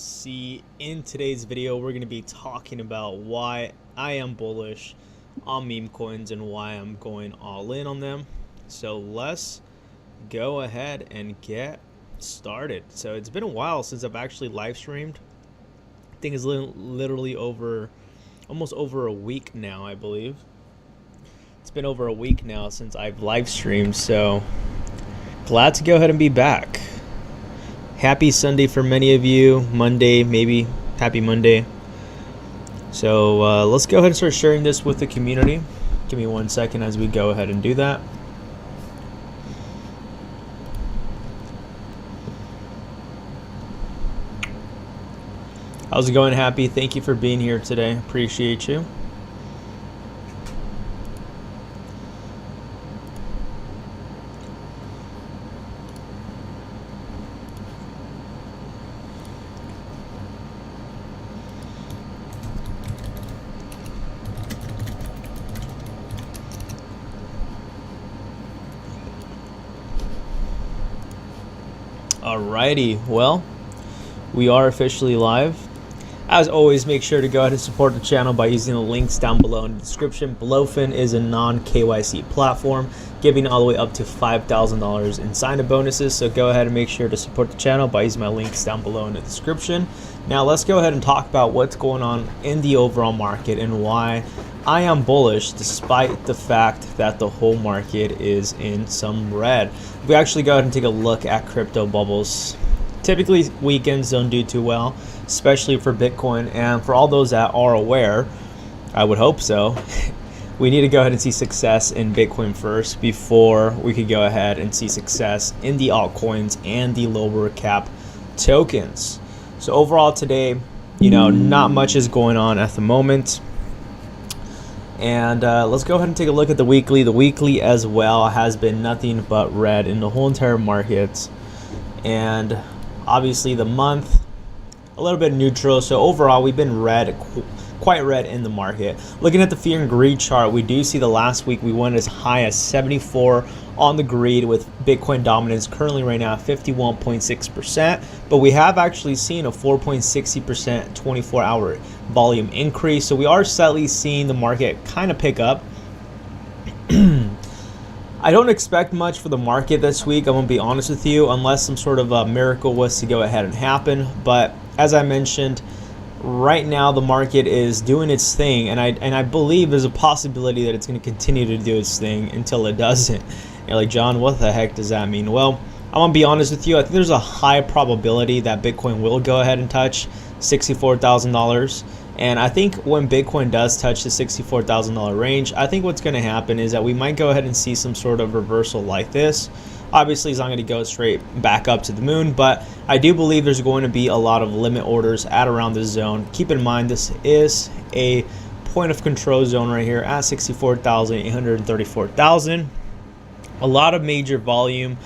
see, in today's video we're going to be talking about why I am bullish on meme coins and why I'm going all in on them. So let's go ahead and get started. So it's been a while since I've actually live streamed. I think it's literally almost over a week now, I believe. It's been over a week now since I've live streamed, so glad to go ahead and be back. Happy Sunday for many of you. Monday, maybe. Happy Monday. So let's go ahead and start sharing this with the community. Give me 1 second as we go ahead and do that. How's it going, Happy? Thank you for being here today. Appreciate you. Alrighty, well, we are officially live. As always, make sure to go ahead and support the channel by using the links down below in the description. Blofin is a non-KYC platform, giving all the way up to $5,000 in sign-up bonuses. So go ahead and make sure to support the channel by using my links down below in the description. Now let's go ahead and talk about what's going on in the overall market and why I am bullish despite the fact that the whole market is in some red. If we actually go ahead and take a look at crypto bubbles, typically weekends don't do too well, especially for Bitcoin. And for all those that are aware, I would hope so, we need to go ahead and see success in Bitcoin first before we could go ahead and see success in the altcoins and the lower cap tokens. So overall today, not much is going on at the moment. And let's go ahead and take a look at the weekly. The weekly as well has been nothing but red in the whole entire market. And obviously the month, a little bit neutral. So overall, we've been red, quite red in the market. Looking at the fear and greed chart, we do see the last week we went as high as 74 on the greed, with Bitcoin dominance currently right now at 51.6%. But we have actually seen a 4.60% 24-hour volume increase. So we are slightly seeing the market kind of pick up. I don't expect much for the market this week, I'm going to be honest with you, unless some sort of a miracle was to go ahead and happen. But as I mentioned, right now the market is doing its thing, and I believe there's a possibility that it's going to continue to do its thing until it doesn't. You're like, John, what the heck does that mean? Well, I'm going to be honest with you. I think there's a high probability that Bitcoin will go ahead and touch $64,000. And I think when Bitcoin does touch the $64,000 range, I think what's going to happen is that we might go ahead and see some sort of reversal like this. Obviously, it's not going to go straight back up to the moon, but I do believe there's going to be a lot of limit orders at around this zone. Keep in mind, this is a point of control zone right here at 64,834,000. A lot of major volume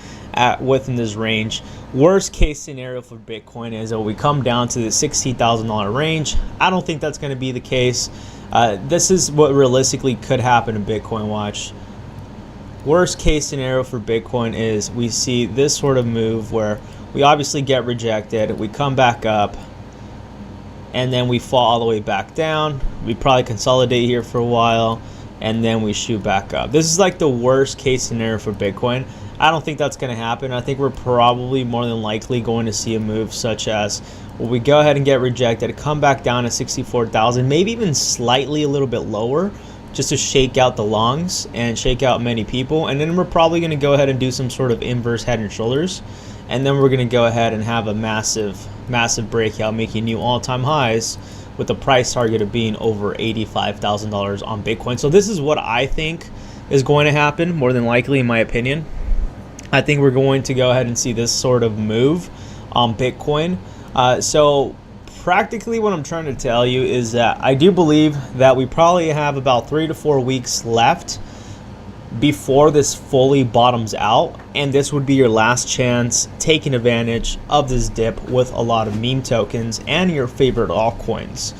within this range. Worst case scenario for Bitcoin is that we come down to the $60,000 range. I don't think that's going to be the case. This is what realistically could happen in Bitcoin. Watch. Worst case scenario for Bitcoin is we see this sort of move where we obviously get rejected, we come back up, and then we fall all the way back down. We probably consolidate here for a while, and then we shoot back up. This is like the worst case scenario for Bitcoin. I don't think that's going to happen. I think we're probably more than likely going to see a move such as, well, we go ahead and get rejected, come back down to 64,000, maybe even slightly a little bit lower, just to shake out the longs and shake out many people. And then we're probably going to go ahead and do some sort of inverse head and shoulders. And then we're going to go ahead and have a massive breakout, making new all-time highs, with the price target of being over $85,000 on Bitcoin. So this is what I think is going to happen, more than likely, in my opinion. I think we're going to go ahead and see this sort of move on Bitcoin. So practically what I'm trying to tell you is that I do believe that we probably have about 3 to 4 weeks left before this fully bottoms out, and this would be your last chance taking advantage of this dip with a lot of meme tokens and your favorite altcoins.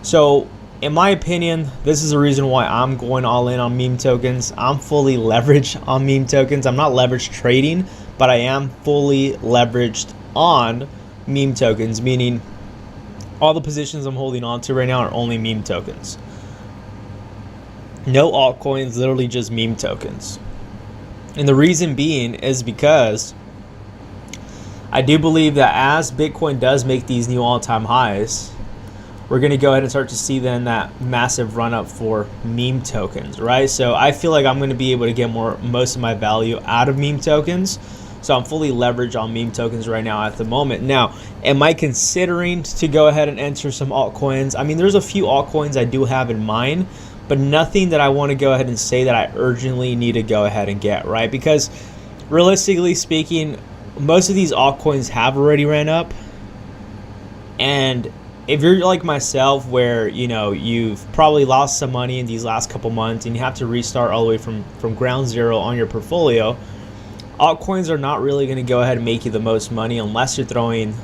So in my opinion, this is the reason why I'm going all in on meme tokens. I'm fully leveraged on meme tokens. I'm not leveraged trading, but I am fully leveraged on meme tokens, meaning All the positions I'm holding on to right now are only meme tokens. No altcoins, literally just meme tokens. And the reason being is because I do believe that as Bitcoin does make these new all-time highs, we're going to go ahead and start to see then that massive run up for meme tokens, right? So I feel like I'm going to be able to get most of my value out of meme tokens. So I'm fully leveraged on meme tokens right now at the moment. Now, am I considering to go ahead and enter some altcoins? I mean, there's a few altcoins I do have in mind, but nothing that I want to go ahead and say that I urgently need to go ahead and get, right? Because realistically speaking, most of these altcoins have already ran up. And if you're like myself, where you've probably lost some money in these last couple months and you have to restart all the way from ground zero on your portfolio, altcoins are not really going to go ahead and make you the most money unless you're throwing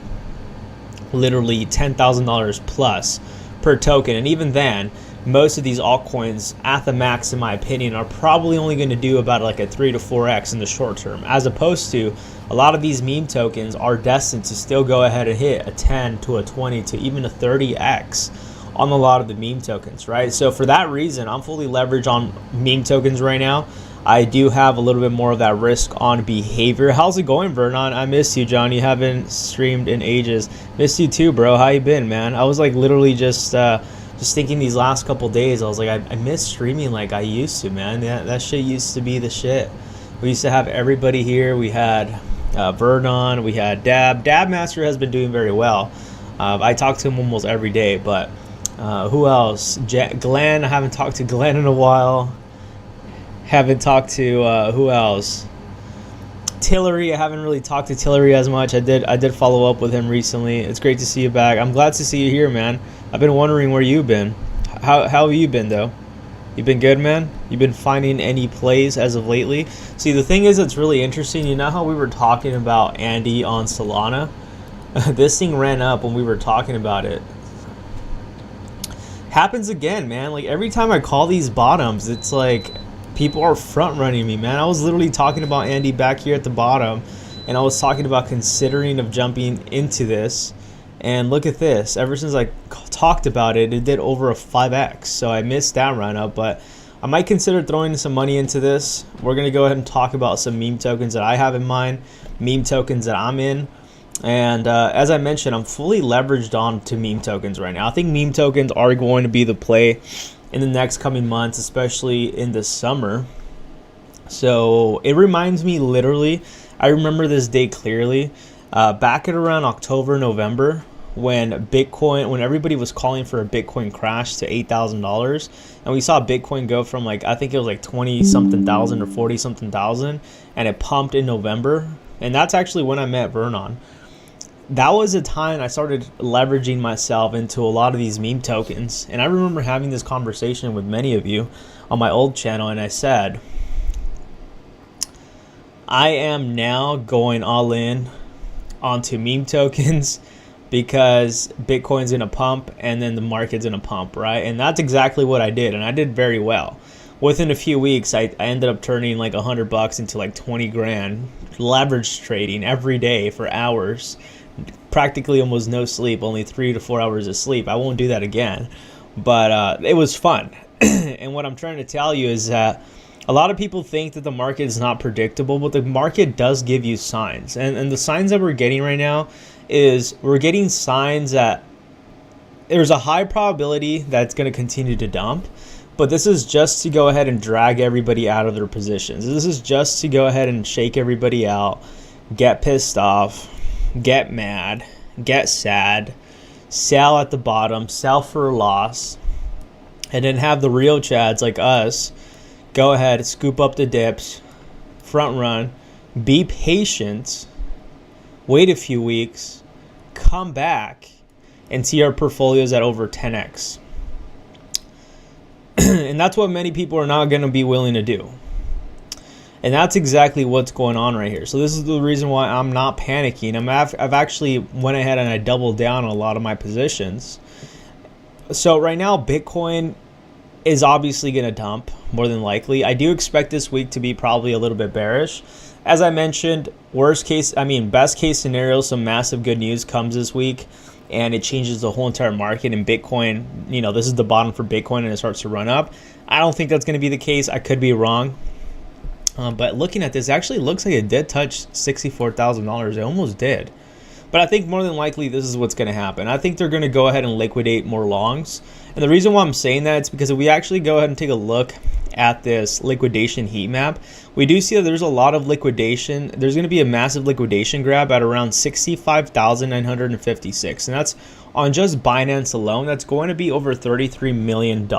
literally $10,000 plus per token. And even then, most of these altcoins at the max, in my opinion, are probably only going to do about like a 3 to 4x in the short term, as opposed to a lot of these meme tokens are destined to still go ahead and hit a 10 to a 20 to even a 30x on a lot of the meme tokens, right? So for that reason, I'm fully leveraged on meme tokens right now. I do have a little bit more of that risk on behavior. How's it going, Vernon? I missed you, John. You haven't streamed in ages. Missed you too, bro. How you been, man? I was like literally just thinking these last couple days. I was like, I miss streaming like I used to, man. That shit used to be the shit. We used to have everybody here. We had Vernon, we had Dab. Dab Master has been doing very well. I talk to him almost every day, but who else? Glenn. I haven't talked to Glenn in a while. Haven't talked to who else? Tillery. I haven't really talked to Tillery as much. I did follow up with him recently. It's great to see you back. I'm glad to see you here, man. I've been wondering where you've been. How have you been though? You been good, man? You been finding any plays as of lately? See, the thing is, it's really interesting. You know how we were talking about Andy on Solana? This thing ran up when we were talking about it. Happens again, man. Like every time I call these bottoms, it's like people are front running me, man. I was literally talking about Andy back here at the bottom, and I was talking about considering of jumping into this. And look at this. Ever since I talked about it, it did over a 5x. So I missed that run up, but I might consider throwing some money into this. We're going to go ahead and talk about some meme tokens that I have in mind, meme tokens that I'm in. And as I mentioned, I'm fully leveraged on to meme tokens right now. I think meme tokens are going to be the play in the next coming months, especially in the summer. So it reminds me literally, I remember this day clearly, back at around October, November, when everybody was calling for a Bitcoin crash to $8,000, and we saw Bitcoin go from like, I think it was like 20 something thousand or 40 something thousand, and it pumped in November. And that's actually when I met Vernon. That was a time I started leveraging myself into a lot of these meme tokens. And I remember having this conversation with many of you on my old channel, and I said, I am now going all in onto meme tokens because Bitcoin's in a pump and then the market's in a pump, right? And that's exactly what I did, and I did very well. Within a few weeks, I ended up turning like $100 into like 20 grand, leverage trading every day for hours, practically almost no sleep, only 3 to 4 hours of sleep. I won't do that again, but it was fun. And what I'm trying to tell you is that a lot of people think that the market is not predictable, but the market does give you signs. And the signs that we're getting right now is we're getting signs that there's a high probability that it's going to continue to dump. But this is just to go ahead and drag everybody out of their positions. This is just to go ahead and shake everybody out, get pissed off, get mad, get sad, sell at the bottom, sell for a loss, and then have the real chads like us go ahead, scoop up the dips, front run, be patient, wait a few weeks, come back, and see our portfolios at over 10x. And that's what many people are not going to be willing to do. And that's exactly what's going on right here. So this is the reason why I'm not panicking. I've actually went ahead and I doubled down on a lot of my positions. So right now, Bitcoin is obviously going to dump more than likely. I do expect this week to be probably a little bit bearish. As I mentioned, best case scenario, some massive good news comes this week. and it changes the whole entire market, and Bitcoin, this is the bottom for Bitcoin and it starts to run up. I don't think that's going to be the case. I could be wrong. But looking at this, it actually looks like it did touch $64,000. It almost did. But I think more than likely this is what's going to happen. I think they're going to go ahead and liquidate more longs. And the reason why I'm saying that is because if we actually go ahead and take a look at this liquidation heat map, we do see that there's a lot of liquidation. There's going to be a massive liquidation grab at around 65,956. And that's on just Binance alone. That's going to be over $33 million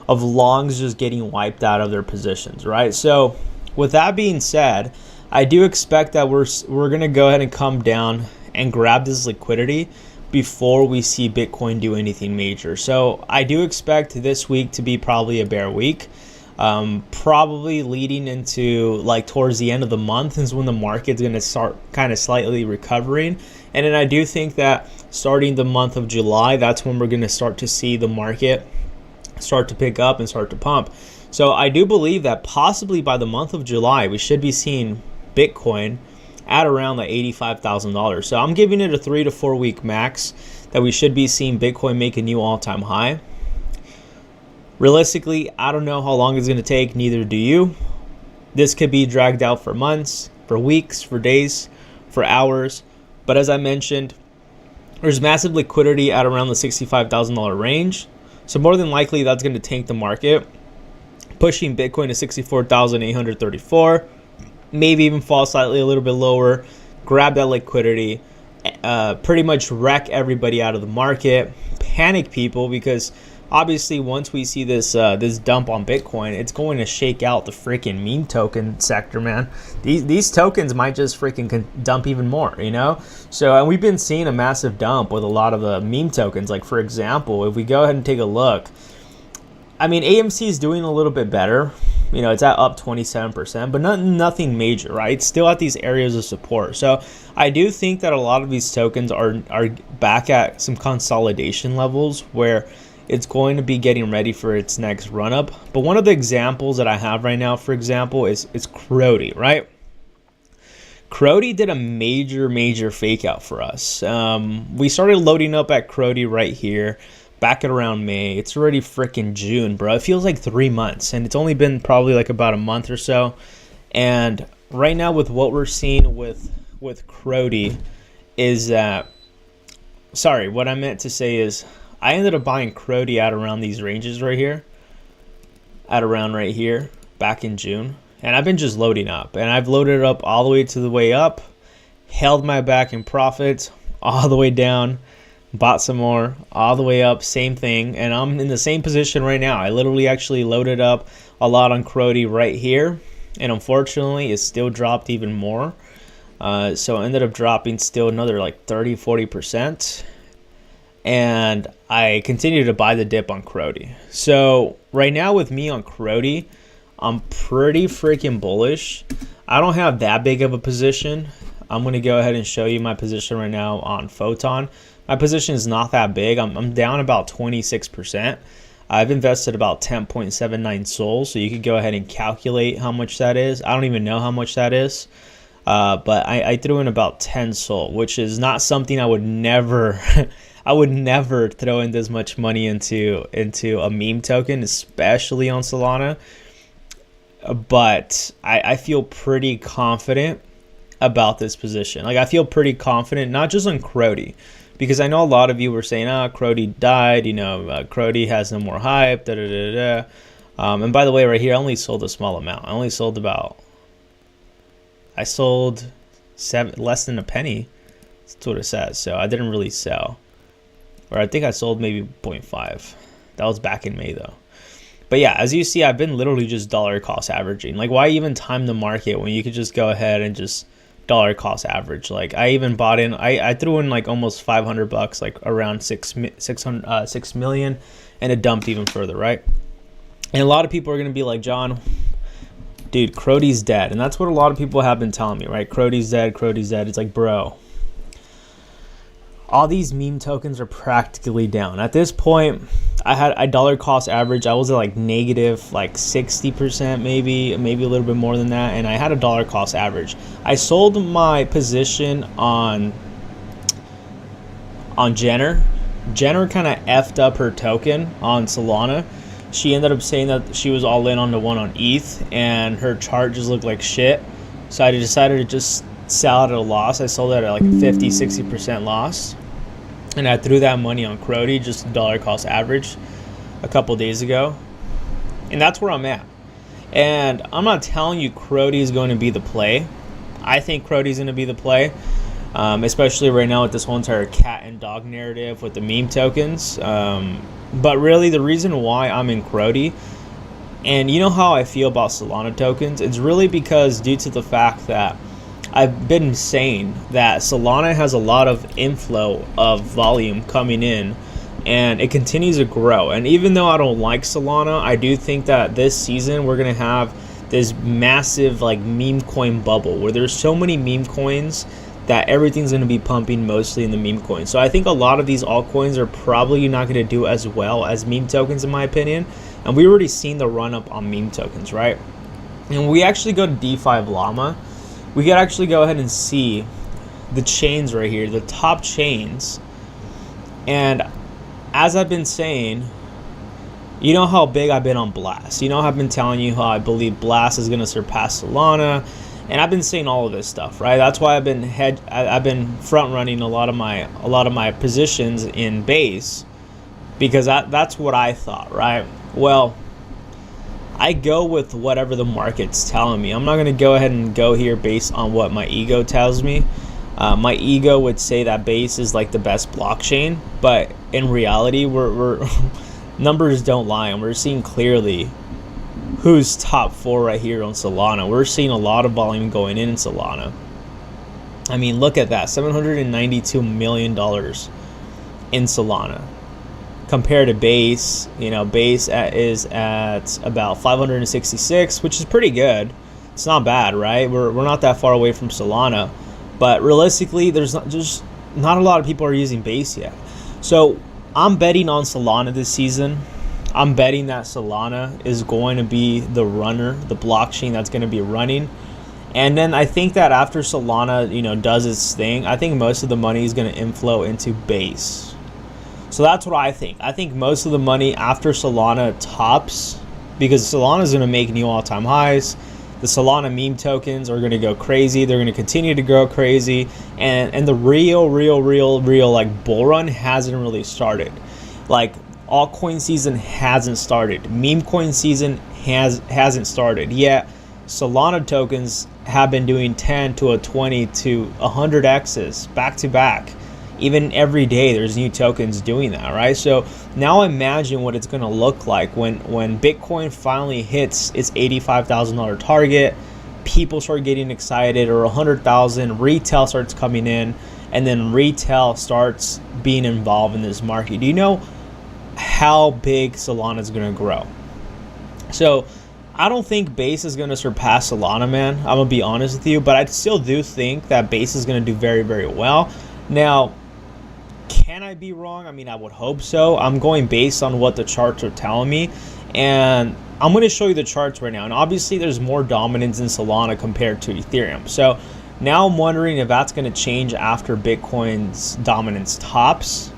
of longs just getting wiped out of their positions, right? So with that being said, I do expect that we're going to go ahead and come down and grab this liquidity before we see Bitcoin do anything major. So I do expect this week to be probably a bear week, probably leading into like towards the end of the month is when the market's going to start kind of slightly recovering. And then I do think that starting the month of July, that's when we're going to start to see the market start to pick up and start to pump. So I do believe that possibly by the month of July, we should be seeing Bitcoin at around like $85,000. So I'm giving it a 3 to 4 week max that we should be seeing Bitcoin make a new all-time high. Realistically, I don't know how long it's going to take, neither do you. This could be dragged out for months, for weeks, for days, for hours. But as I mentioned, there's massive liquidity at around the $65,000 range. So more than likely, that's going to tank the market, pushing Bitcoin to 64,834. Maybe even fall slightly a little bit lower, grab that liquidity, pretty much wreck everybody out of the market, panic people, because obviously once we see this dump on Bitcoin, it's going to shake out the freaking meme token sector, man. These tokens might just freaking dump even more, So, and we've been seeing a massive dump with a lot of the meme tokens. Like, for example, if we go ahead and take a look, I mean, AMC is doing a little bit better. It's at up 27%, but nothing major, right? It's still at these areas of support. So I do think that a lot of these tokens are back at some consolidation levels where it's going to be getting ready for its next run up. But one of the examples that I have right now, for example, is Crody, right? Crody did a major fake out for us. We started loading up at Crody right here. Back at around May. It's already freaking June, bro. It feels like 3 months, and it's only been probably like about a month or so. And right now with what we're seeing with Crody is that, sorry, what I meant to say is I ended up buying Crody at around these ranges right here, at around right here, back in June. And I've been just loading up, and I've loaded it up all the way to the way up, held my back in profits, all the way down, bought some more, all the way up, same thing, and I'm in the same position right now. I literally actually loaded up a lot on Crody right here, and unfortunately, it still dropped even more. So I ended up dropping still another like 30-40%, and I continue to buy the dip on Crody. So right now with me on Crody, I'm pretty freaking bullish. I don't have that big of a position. I'm going to go ahead and show you my position right now on Photon. My position is not that big. I'm down about 26%. I've invested about 10.79 souls, so you could go ahead and calculate how much that is. I don't even know how much that is, but I threw in about 10 soul, which is not something I would never I would never throw in this much money into a meme token, especially on Solana. But I feel pretty confident about this position. Like, I feel pretty confident, not just on Crody, because I know a lot of you were saying, Crody died, Crody has no more hype, And by the way, right here, I only sold a small amount. I sold less than a penny. That's what it says. So I didn't really sell. Or I think I sold maybe 0.5. That was back in May, though. But yeah, as you see, I've been literally just dollar cost averaging. Like, why even time the market when you could just go ahead and just dollar cost average? Like, I even bought in, I threw in like almost $500, like around 6 million, and it dumped even further, right? And a lot of people are gonna be like, John, dude, Crody's dead. And that's what a lot of people have been telling me, right? Crody's dead. It's like, bro, all these meme tokens are practically down. At this point, I had a dollar cost average. I was at like negative like 60%, maybe a little bit more than that. And I had a dollar cost average. I sold my position on on Jenner. Jenner kind of effed up her token on Solana. She ended up saying that she was all in on the one on ETH, and her chart just looked like shit. So I decided to just sell it at a loss. I sold it at like a 50-60% loss. And I threw that money on Crody, just dollar cost average, a couple days ago. And that's where I'm at. And I'm not telling you Crody is going to be the play. I think Crody is going to be the play, especially right now with this whole entire cat and dog narrative with the meme tokens. But really, the reason why I'm in Crody, and you know how I feel about Solana tokens, it's really because due to the fact that I've been saying that Solana has a lot of inflow of volume coming in, and it continues to grow. And even though I don't like Solana, I do think that this season we're going to have this massive like meme coin bubble where there's so many meme coins that everything's going to be pumping mostly in the meme coin. So I think a lot of these altcoins are probably not going to do as well as meme tokens, in my opinion. And we already seen the run up on meme tokens, right? And we actually go to DeFi Llama. We could actually go ahead and see the chains right here, the top chains. And as I've been saying, you know how big I've been on Blast. You know how I've been telling you how I believe Blast is going to surpass Solana. And I've been saying all of this stuff, right? That's why I've been front running a lot of my positions in base, because that's what I thought, right? Well, I go with whatever the market's telling me. I'm not going to go ahead and go here based on what my ego tells me. My ego would say that Base is like the best blockchain, but in reality, we're numbers don't lie, and we're seeing clearly who's top 4 right here on Solana. We're seeing a lot of volume going in Solana. I mean, look at that, $792 million in Solana. Compared to Base, Base is at about 566, which is pretty good. It's not bad, right? We're not that far away from Solana, but realistically, there's not a lot of people are using Base yet. So I'm betting on Solana this season. I'm betting that Solana is going to be the runner, the blockchain that's going to be running. And then I think that after Solana, does its thing, I think most of the money is going to inflow into Base. So that's what I think. I think most of the money after Solana tops, because Solana is going to make new all-time highs. The Solana meme tokens are going to go crazy. They're going to continue to go crazy. And the real like bull run hasn't really started. Like altcoin season hasn't started. Meme coin season hasn't started yet. Solana tokens have been doing 10 to a 20 to 100 X's back to back. Even every day there's new tokens doing that, right? So now imagine what it's going to look like when Bitcoin finally hits its $85,000 target, people start getting excited, or 100,000, retail starts coming in, and then retail starts being involved in this market. Do you know how big Solana is going to grow? So I don't think Base is going to surpass Solana, man. I'm going to be honest with you, but I still do think that Base is going to do very, very well. Now, can I be wrong? I mean, I would hope so. I'm going based on what the charts are telling me, and I'm going to show you the charts right now. And obviously, there's more dominance in Solana compared to Ethereum. So now I'm wondering if that's going to change after Bitcoin's dominance tops.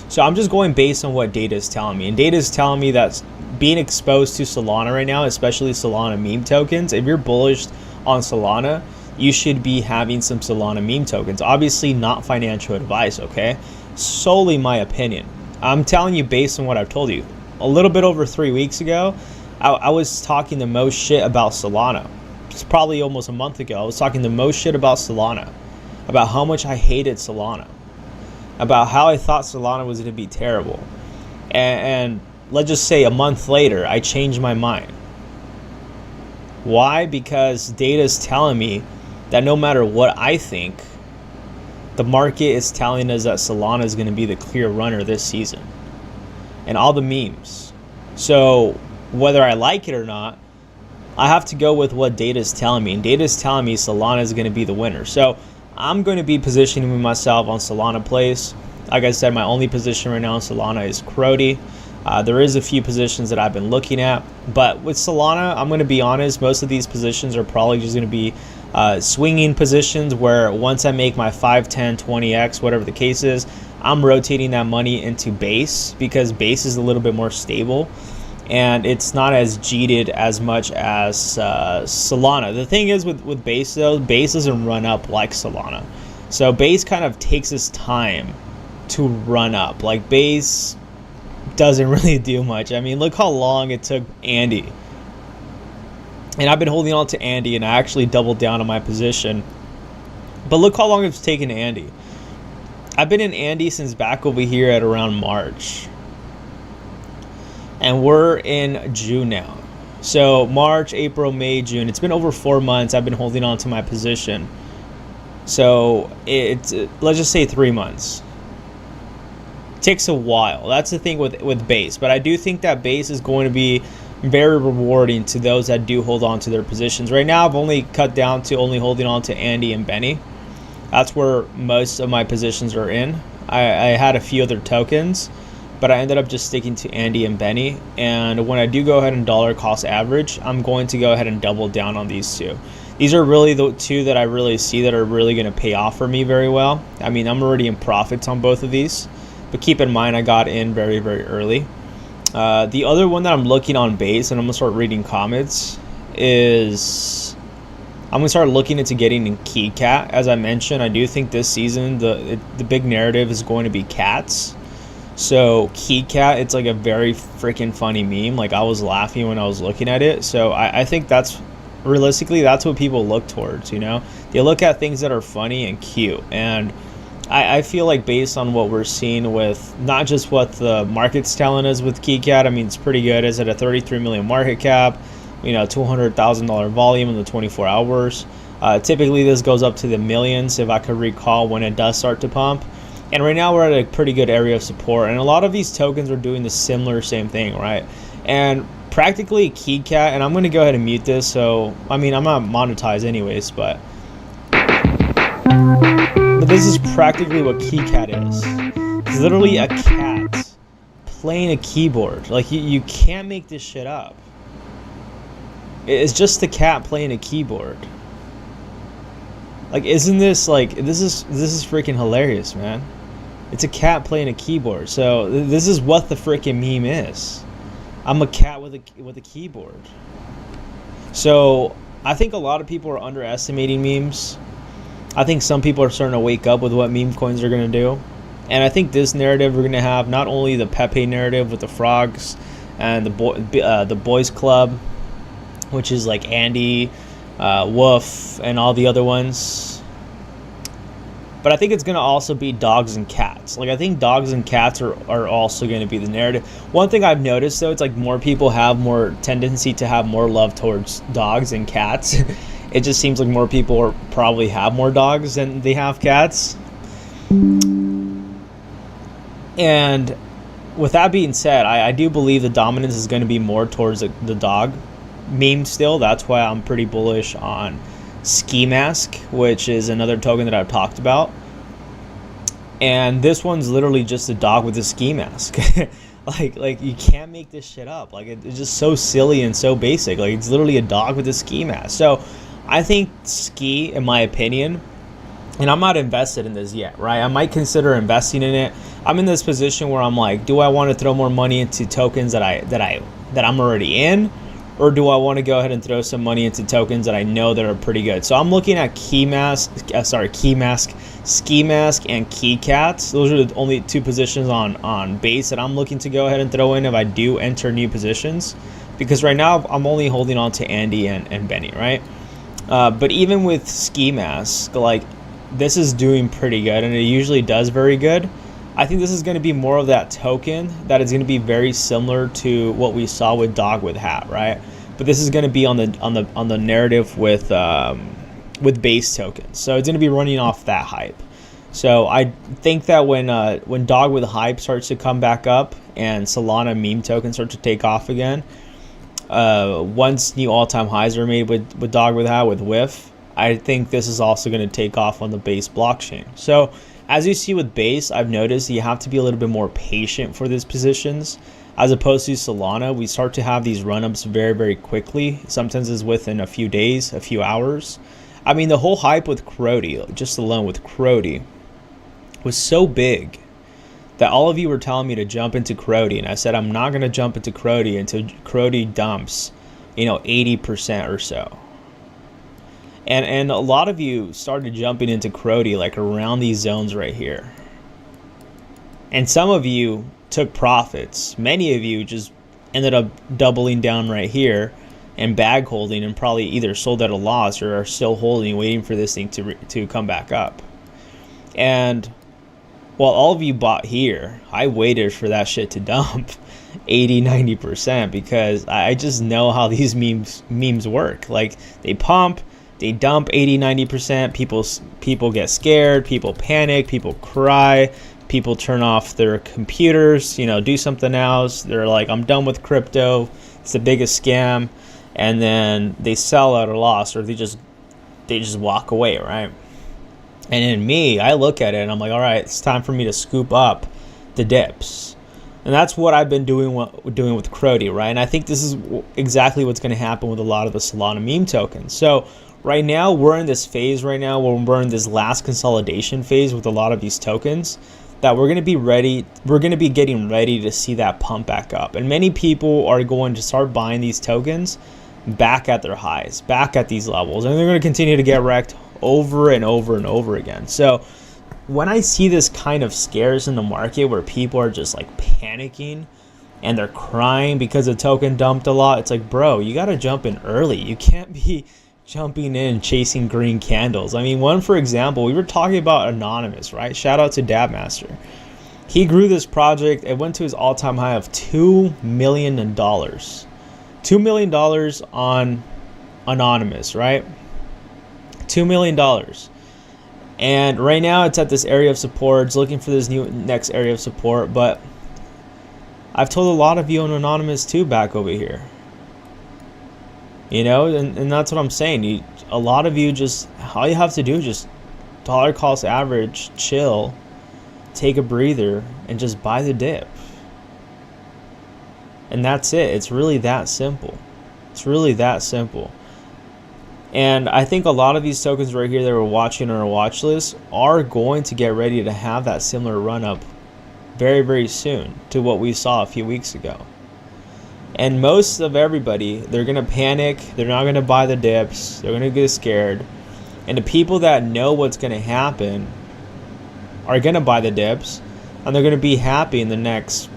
So I'm just going based on what data is telling me. And data is telling me that being exposed to Solana right now, especially Solana meme tokens, if you're bullish on Solana, you should be having some Solana meme tokens. Obviously not financial advice, okay? Solely my opinion. I'm telling you based on what I've told you. A little bit over 3 weeks ago, I was talking the most shit about Solana. It's probably almost a month ago. I was talking the most shit about Solana, about how much I hated Solana, about how I thought Solana was going to be terrible. And let's just say a month later, I changed my mind. Why? Because data is telling me that no matter what I think, the market is telling us that Solana is going to be the clear runner this season. And all the memes. So whether I like it or not, I have to go with what data is telling me. And data is telling me Solana is going to be the winner. So I'm going to be positioning myself on Solana plays. Like I said, my only position right now in Solana is Crody. There is a few positions that I've been looking at. But with Solana, I'm going to be honest, most of these positions are probably just going to be swinging positions where once I make my 5, 10, 20x, whatever the case is, I'm rotating that money into base because base is a little bit more stable and it's not as cheated as much as Solana. The thing is with base though, base doesn't run up like Solana. So base kind of takes its time to run up. Like base doesn't really do much. I mean, look how long it took Andy. And I've been holding on to Andy and I actually doubled down on my position. But look how long it's taken Andy. I've been in Andy since back over here at around March. And we're in June now. So March, April, May, June. It's been over 4 months I've been holding on to my position. So it's, let's just say 3 months. It takes a while. That's the thing with base. But I do think that base is going to be very rewarding to those that do hold on to their positions. Right now, I've only cut down to only holding on to Andy and Benny. That's where most of my positions are in. I had a few other tokens, but I ended up just sticking to Andy and Benny. And when I do go ahead and dollar cost average, I'm going to go ahead and double down on these two. These are really the two that I really see that are really going to pay off for me very well. I mean, I'm already in profits on both of these, but keep in mind I got in very, very early. The other one that I'm looking on base, and I'm going to start reading comments, is I'm going to start looking into getting in Key Cat. As I mentioned, I do think this season the big narrative is going to be cats. So Key Cat, it's like a very freaking funny meme. Like I was laughing when I was looking at it. So I think that's, realistically, that's what people look towards, you know? They look at things that are funny and cute. And I feel like based on what we're seeing with not just what the market's telling us with KeyCat, I mean, it's pretty good. It's at a 33 million market cap, you know, $200,000 volume in the 24 hours. Typically, this goes up to the millions, if I could recall, when it does start to pump. And right now, we're at a pretty good area of support. And a lot of these tokens are doing the same thing, right? And practically KeyCat, and I'm going to go ahead and mute this. So, I mean, I'm not monetized anyways, but this is practically what KeyCat is. It's literally a cat playing a keyboard. Like you can't make this shit up. It's just a cat playing a keyboard. Like, isn't this like this is freaking hilarious, man? It's a cat playing a keyboard. So this is what the freaking meme is. I'm a cat with a keyboard. So I think a lot of people are underestimating memes. I think some people are starting to wake up with what meme coins are going to do. And I think this narrative, we're going to have not only the Pepe narrative with the frogs and the boys club, which is like Andy, Wolf, and all the other ones. But I think it's going to also be dogs and cats. Like, I think dogs and cats are also going to be the narrative. One thing I've noticed, though, it's like more people have more tendency to have more love towards dogs and cats. It just seems like more people probably have more dogs than they have cats. And with that being said, I do believe the dominance is going to be more towards the dog meme still. That's why I'm pretty bullish on Ski Mask, which is another token that I've talked about. And this one's literally just a dog with a ski mask. like you can't make this shit up. Like it's just so silly and so basic. Like it's literally a dog with a ski mask. So I think Ski, in my opinion, and I'm not invested in this yet, right? I might consider investing in it. I'm in this position where I'm like, do I want to throw more money into tokens that I'm already in, or do I want to go ahead and throw some money into tokens that I know that are pretty good? So I'm looking at Ski Mask, Ski Mask, and KeyCats. Those are the only two positions on base that I'm looking to go ahead and throw in if I do enter new positions, because right now I'm only holding on to Andy and Benny, right? But even with Ski Mask, like, this is doing pretty good, and it usually does very good. I think this is going to be more of that token that is going to be very similar to what we saw with Dog with Hat, right? But this is going to be on the narrative with base tokens, so it's going to be running off that hype. So I think that when Dog with Hype starts to come back up and Solana meme tokens start to take off again, once new all-time highs are made with Dog with Hat with Whiff, I think this is also going to take off on the base blockchain. So as you see with base, I've noticed you have to be a little bit more patient for these positions. As opposed to Solana, we start to have these run-ups very, very quickly. Sometimes it's within a few days, a few hours. I mean, the whole hype with Crody, just alone with Crody, was so big. that all of you were telling me to jump into Crody, and I said I'm not going to jump into Crody until Crody dumps, 80% or so. And a lot of you started jumping into Crody like around these zones right here. And some of you took profits. Many of you just ended up doubling down right here and bag holding, and probably either sold at a loss or are still holding, waiting for this thing to come back up. And while all of you bought here, I waited for that shit to dump 80-90% because I just know how these memes work. Like, they pump, they dump 80-90%. People get scared, people panic, people cry, people turn off their computers, do something else. They're like, I'm done with crypto, it's the biggest scam. And then they sell at a loss, or they just walk away, right? And in me, I look at it and I'm like, all right, it's time for me to scoop up the dips. And that's what I've been doing with Crody, right? And I think this is exactly what's going to happen with a lot of the Solana meme tokens. So right now, we're in this phase right now where we're in this last consolidation phase with a lot of these tokens, that we're going to be ready. We're going to be getting ready to see that pump back up. And many people are going to start buying these tokens back at their highs, back at these levels. And they're going to continue to get wrecked over and over and over again. So when I see this kind of scares in the market where people are just like panicking and they're crying because the token dumped a lot, it's like, bro, you got to jump in early. You can't be jumping in chasing green candles. I mean, one, for example, we were talking about Anonymous, right? Shout out to Dabmaster. He grew this project. It went to his all-time high of $2 million. $2 million on Anonymous, right? $2 million. And right now it's at this area of support. It's looking for this next area of support. But I've told a lot of you on Anonymous too back over here. And that's what I'm saying. A lot of you just, all you have to do is just dollar cost average, chill, take a breather, and just buy the dip. And that's it. It's really that simple. It's really that simple. And I think a lot of these tokens right here that we're watching on our watch list are going to get ready to have that similar run up very, very soon to what we saw a few weeks ago. And most of everybody, they're going to panic. They're not going to buy the dips. They're going to get scared. And the people that know what's going to happen are going to buy the dips, and they're going to be happy in the next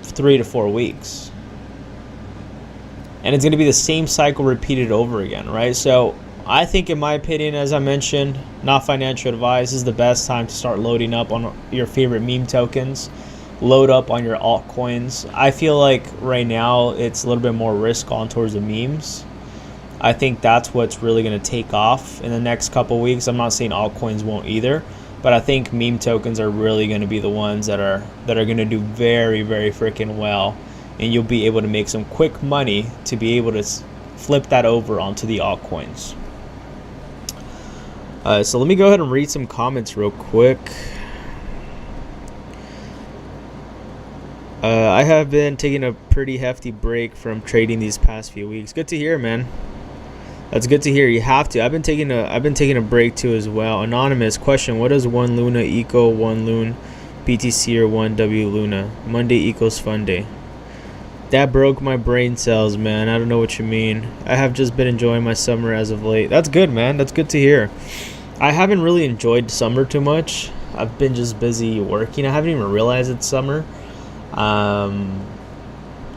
3 to 4 weeks. And it's going to be the same cycle repeated over again, right? So I think, in my opinion, as I mentioned, not financial advice, is the best time to start loading up on your favorite meme tokens. Load up on your altcoins. I feel like right now it's a little bit more risk on towards the memes. I think that's what's really going to take off in the next couple weeks. I'm not saying altcoins won't either, but I think meme tokens are really going to be the ones that are going to do very, very freaking well, and you'll be able to make some quick money to be able to flip that over onto the altcoins. So let me go ahead and read some comments real quick. I have been taking a pretty hefty break from trading these past few weeks. Good to hear, man. That's good to hear. You have to. I've been taking a break too as well. Anonymous question: what does 1 Luna equal 1 Loon BTC or 1 W Luna? Monday equals fun day. That broke my brain cells, man. I don't know what you mean. I have just been enjoying my summer as of late. That's good, man. That's good to hear. I haven't really enjoyed summer too much. I've been just busy working. I haven't even realized it's summer.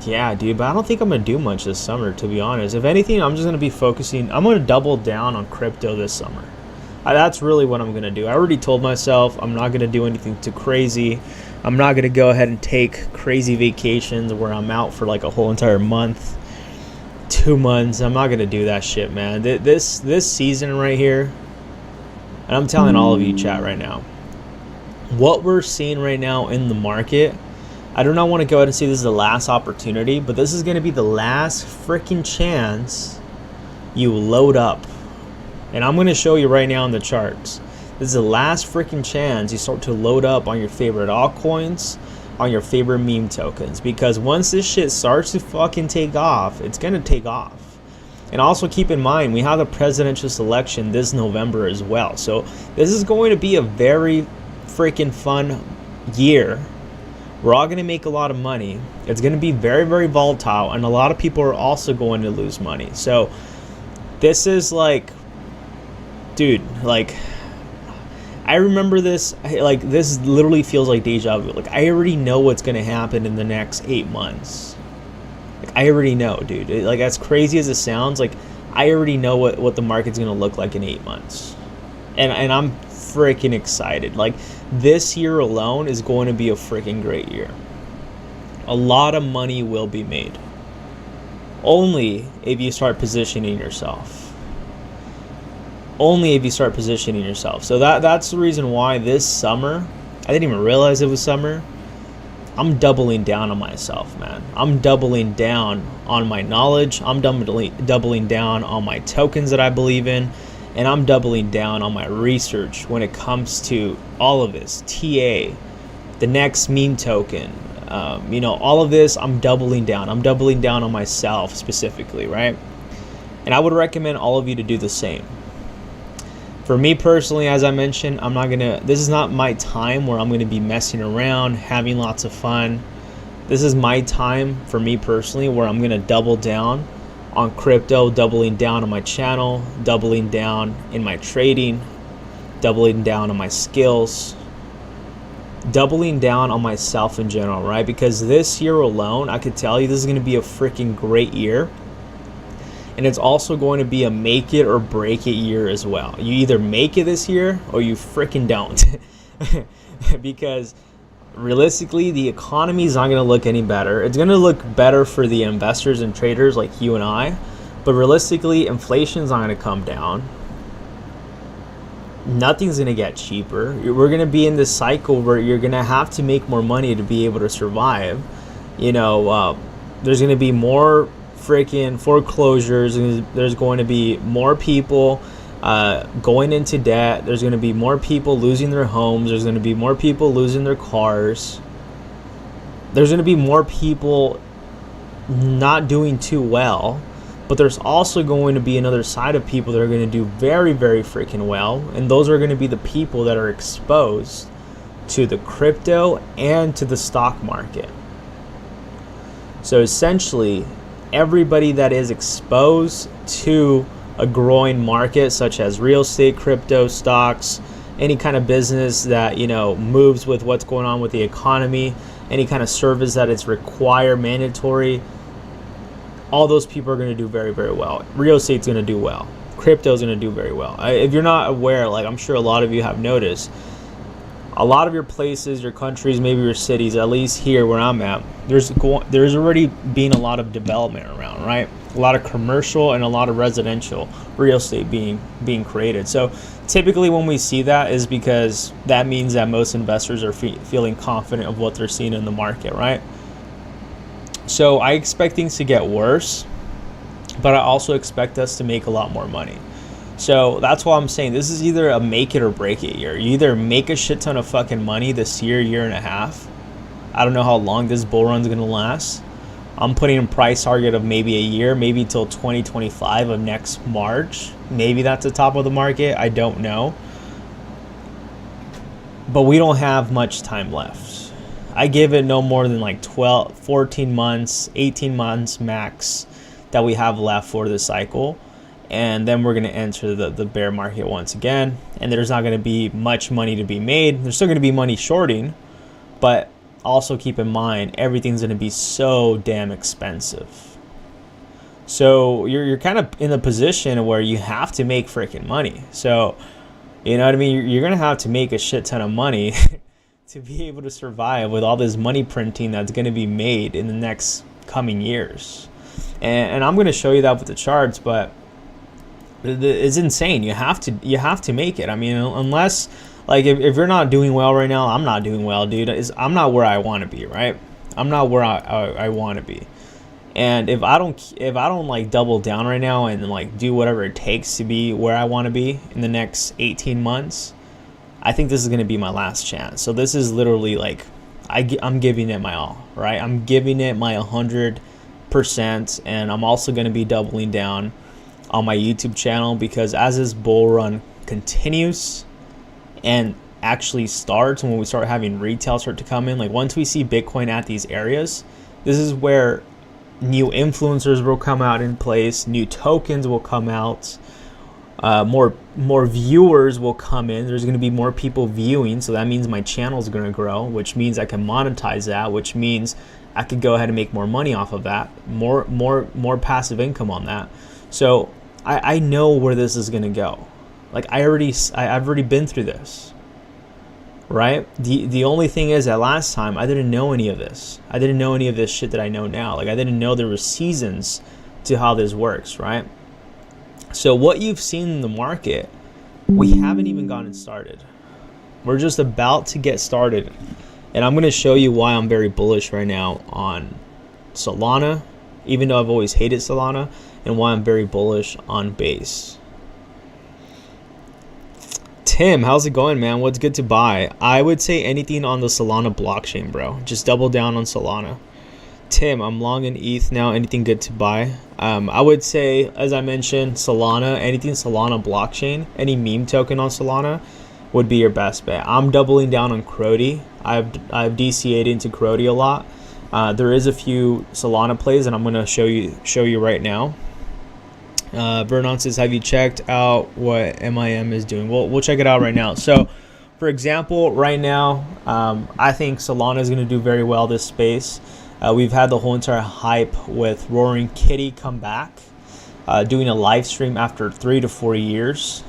Yeah, dude, but I don't think I'm going to do much this summer, to be honest. If anything, I'm just going to be focusing. I'm going to double down on crypto this summer. That's really what I'm going to do. I already told myself I'm not going to do anything too crazy. I'm not going to go ahead and take crazy vacations where I'm out for like a whole entire month, 2 months. I'm not going to do that shit, man. This season right here, and I'm telling all of you, chat, right now, what we're seeing right now in the market, I do not want to go ahead and say this is the last opportunity, but this is going to be the last freaking chance you load up. And I'm going to show you right now in the charts. This is the last freaking chance you start to load up on your favorite altcoins, on your favorite meme tokens. Because once this shit starts to fucking take off, it's going to take off. And also keep in mind, we have a presidential election this November as well. So this is going to be a very freaking fun year. We're all going to make a lot of money. It's going to be very, very volatile, and a lot of people are also going to lose money. So this is like, dude, like, I remember this, like, this literally feels like deja vu. Like, I already know what's going to happen in the next 8 months. Like, I already know, dude. Like, as crazy as it sounds, like, I already know what the market's going to look like in 8 months. And I'm freaking excited. Like, this year alone is going to be a freaking great year. A lot of money will be made. Only if you start positioning yourself. Only if you start positioning yourself. So that's the reason why this summer, I didn't even realize it was summer, I'm doubling down on myself, man. I'm doubling down on my knowledge. I'm doubling down on my tokens that I believe in. And I'm doubling down on my research when it comes to all of this. TA, the next meme token, all of this, I'm doubling down. I'm doubling down on myself specifically, right? And I would recommend all of you to do the same. For me personally, as I mentioned, this is not my time where I'm going to be messing around, having lots of fun. This is my time, for me personally, where I'm going to double down on crypto, doubling down on my channel, doubling down in my trading, doubling down on my skills, doubling down on myself in general, right? Because this year alone, I could tell you this is going to be a freaking great year. And it's also going to be a make it or break it year as well. You either make it this year or you freaking don't. Because realistically, the economy is not going to look any better. It's going to look better for the investors and traders like you and I. But realistically, inflation is not going to come down. Nothing's going to get cheaper. We're going to be in this cycle where you're going to have to make more money to be able to survive. There's going to be more freaking foreclosures. There's going to be more people going into debt. There's going to be more people losing their homes. There's going to be more people losing their cars. There's going to be more people not doing too well. But there's also going to be another side of people that are going to do very, very freaking well. And those are going to be the people that are exposed to the crypto and to the stock market. So essentially, everybody that is exposed to a growing market such as real estate, crypto, stocks, any kind of business that moves with what's going on with the economy, any kind of service that is required, mandatory, all those people are going to do very, very well. Real estate's going to do well. Crypto is going to do very well. If you're not aware, like I'm sure a lot of you have noticed, a lot of your places, your countries, maybe your cities, at least here where I'm at, there's already been a lot of development around, right? A lot of commercial and a lot of residential real estate being created. So typically when we see that is because that means that most investors are feeling confident of what they're seeing in the market, right? So I expect things to get worse, but I also expect us to make a lot more money. So that's why I'm saying this is either a make it or break it year. You either make a shit ton of fucking money this year and a half. I don't know how long this bull run's going to last. I'm putting a price target of maybe a year, maybe till 2025 of next March. Maybe that's the top of the market. I don't know. But we don't have much time left. I give it no more than like 12, 14 months, 18 months max that we have left for the cycle. And then we're going to enter the bear market once again. And there's not going to be much money to be made. There's still going to be money shorting. But also keep in mind, everything's going to be so damn expensive. So you're kind of in a position where you have to make freaking money. So, you know what I mean? You're going to have to make a shit ton of money to be able to survive with all this money printing that's going to be made in the next coming years. And I'm going to show you that with the charts, but it's insane. You have to make it. I mean, unless like if you're not doing well right now, I'm not doing well, dude. I'm not where I want to be, right? I'm not where I want to be. And if I don't like double down right now and like do whatever it takes to be where I want to be in the next 18 months, I think this is going to be my last chance. So this is literally like I'm giving it my all, right? I'm giving it my 100%, and I'm also going to be doubling down on my YouTube channel, because as this bull run continues and actually starts, when we start having retail start to come in, like once we see Bitcoin at these areas, this is where new influencers will come out in place, new tokens will come out, more viewers will come in. There's going to be more people viewing, so that means my channel is going to grow, which means I can monetize that, which means I could go ahead and make more money off of that, more passive income on that. So I know where this is going to go. Like I've already been through this, right? The only thing is that last time I didn't know any of this. I didn't know any of this shit that I know now. Like I didn't know there were seasons to how this works, right? So what you've seen in the market, we haven't even gotten started. We're just about to get started. And I'm going to show you why I'm very bullish right now on Solana, even though I've always hated Solana, and why I'm very bullish on Base. Tim, how's it going, man? What's good to buy? I would say anything on the Solana blockchain, bro. Just double down on Solana. Tim, I'm long in ETH now. Anything good to buy? I would say, as I mentioned, Solana, anything Solana blockchain, any meme token on Solana would be your best bet. I'm doubling down on Crody. I've DCA'd into Crody a lot. There is a few Solana plays, and I'm gonna show you right now. Vernon says, have you checked out what MIM is doing? We'll check it out right now. So, for example, right now, I think Solana is gonna do very well this space. We've had the whole entire hype with Roaring Kitty come back, doing a live stream after 3 to 4 years.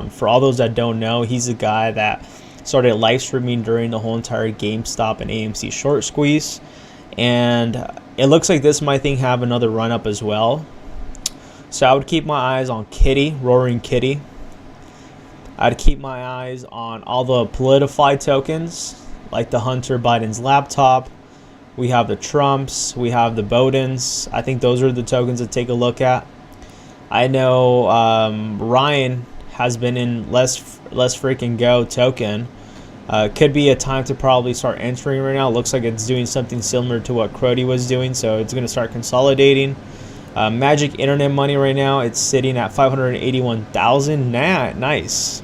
For all those that don't know, he's the guy that started live streaming during the whole entire GameStop and AMC short squeeze. And it looks like this might have another run up as well. So I would keep my eyes on Kitty, Roaring Kitty. I'd keep my eyes on all the Politify tokens, like the Hunter Biden's laptop. We have the Trumps, we have the Bowdens. I think those are the tokens to take a look at. I know Ryan has been in Let's Freaking Go token. Could be a time to probably start entering right now. It looks like it's doing something similar to what Crody was doing, so it's going to start consolidating. Magic Internet Money right now, it's sitting at 581,000. Nice.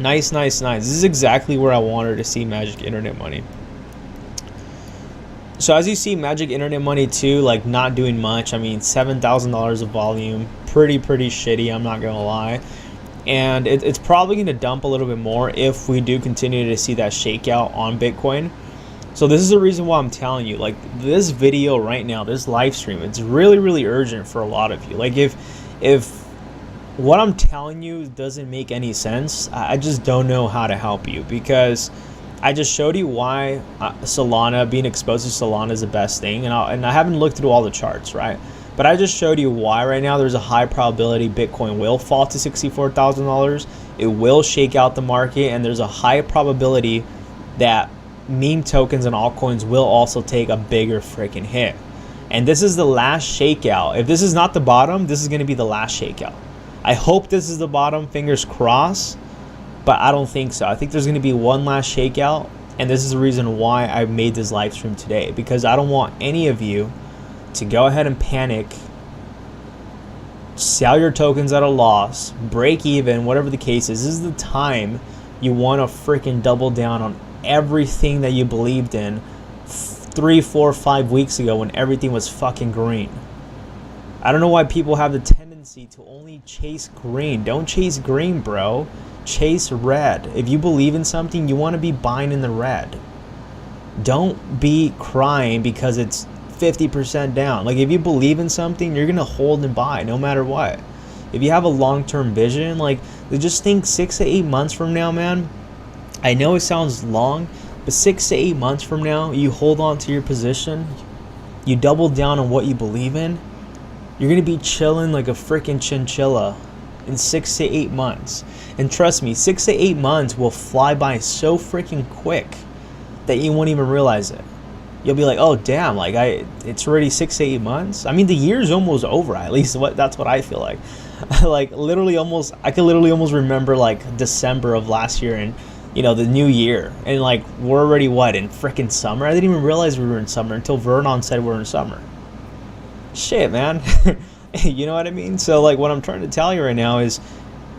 Nice. This is exactly where I wanted to see Magic Internet Money. So as you see, Magic Internet Money too, like not doing much. I mean, $7,000 of volume, pretty shitty, I'm not gonna lie. And it's probably gonna dump a little bit more if we do continue to see that shakeout on Bitcoin. So this is the reason why I'm telling you, like this video right now, this live stream, it's really urgent for a lot of you. Like if what I'm telling you doesn't make any sense, I just don't know how to help you, because I just showed you why Solana, being exposed to Solana is the best thing. And I haven't looked through all the charts, right? But I just showed you why right now there's a high probability Bitcoin will fall to $64,000. It will shake out the market, and there's a high probability that meme tokens and altcoins will also take a bigger freaking hit. And this is the last shakeout. If this is not the bottom, this is going to be the last shakeout. I hope this is the bottom, fingers crossed, but I don't think so. I think there's going to be one last shakeout, and this is the reason why I made this live stream today, because I don't want any of you to go ahead and panic, sell your tokens at a loss, break even, whatever the case is. This is the time you want to freaking double down on everything that you believed in 3, 4, 5 weeks ago when everything was fucking green. I don't know why people have the tendency to only chase green. Don't chase green, bro. Chase red. If you believe in something, you want to be buying in the red. Don't be crying because it's 50% down. Like if you believe in something, you're gonna hold and buy no matter what. If you have a long-term vision, like just think 6 to 8 months from now, man. I know it sounds long, but 6 to 8 months from now, you hold on to your position, you double down on what you believe in, you're gonna be chilling like a freaking chinchilla in 6 to 8 months. And trust me, 6 to 8 months will fly by so freaking quick that you won't even realize it. You'll be like, oh damn, like it's already 6 to 8 months. I mean, the year's almost over. At least that's what I feel like. Like literally almost, I can literally almost remember like December of last year and the new year, and like we're already in freaking summer. I didn't even realize we were in summer until Vernon said we're in summer. Shit, man. You know what I mean? So like what I'm trying to tell you right now is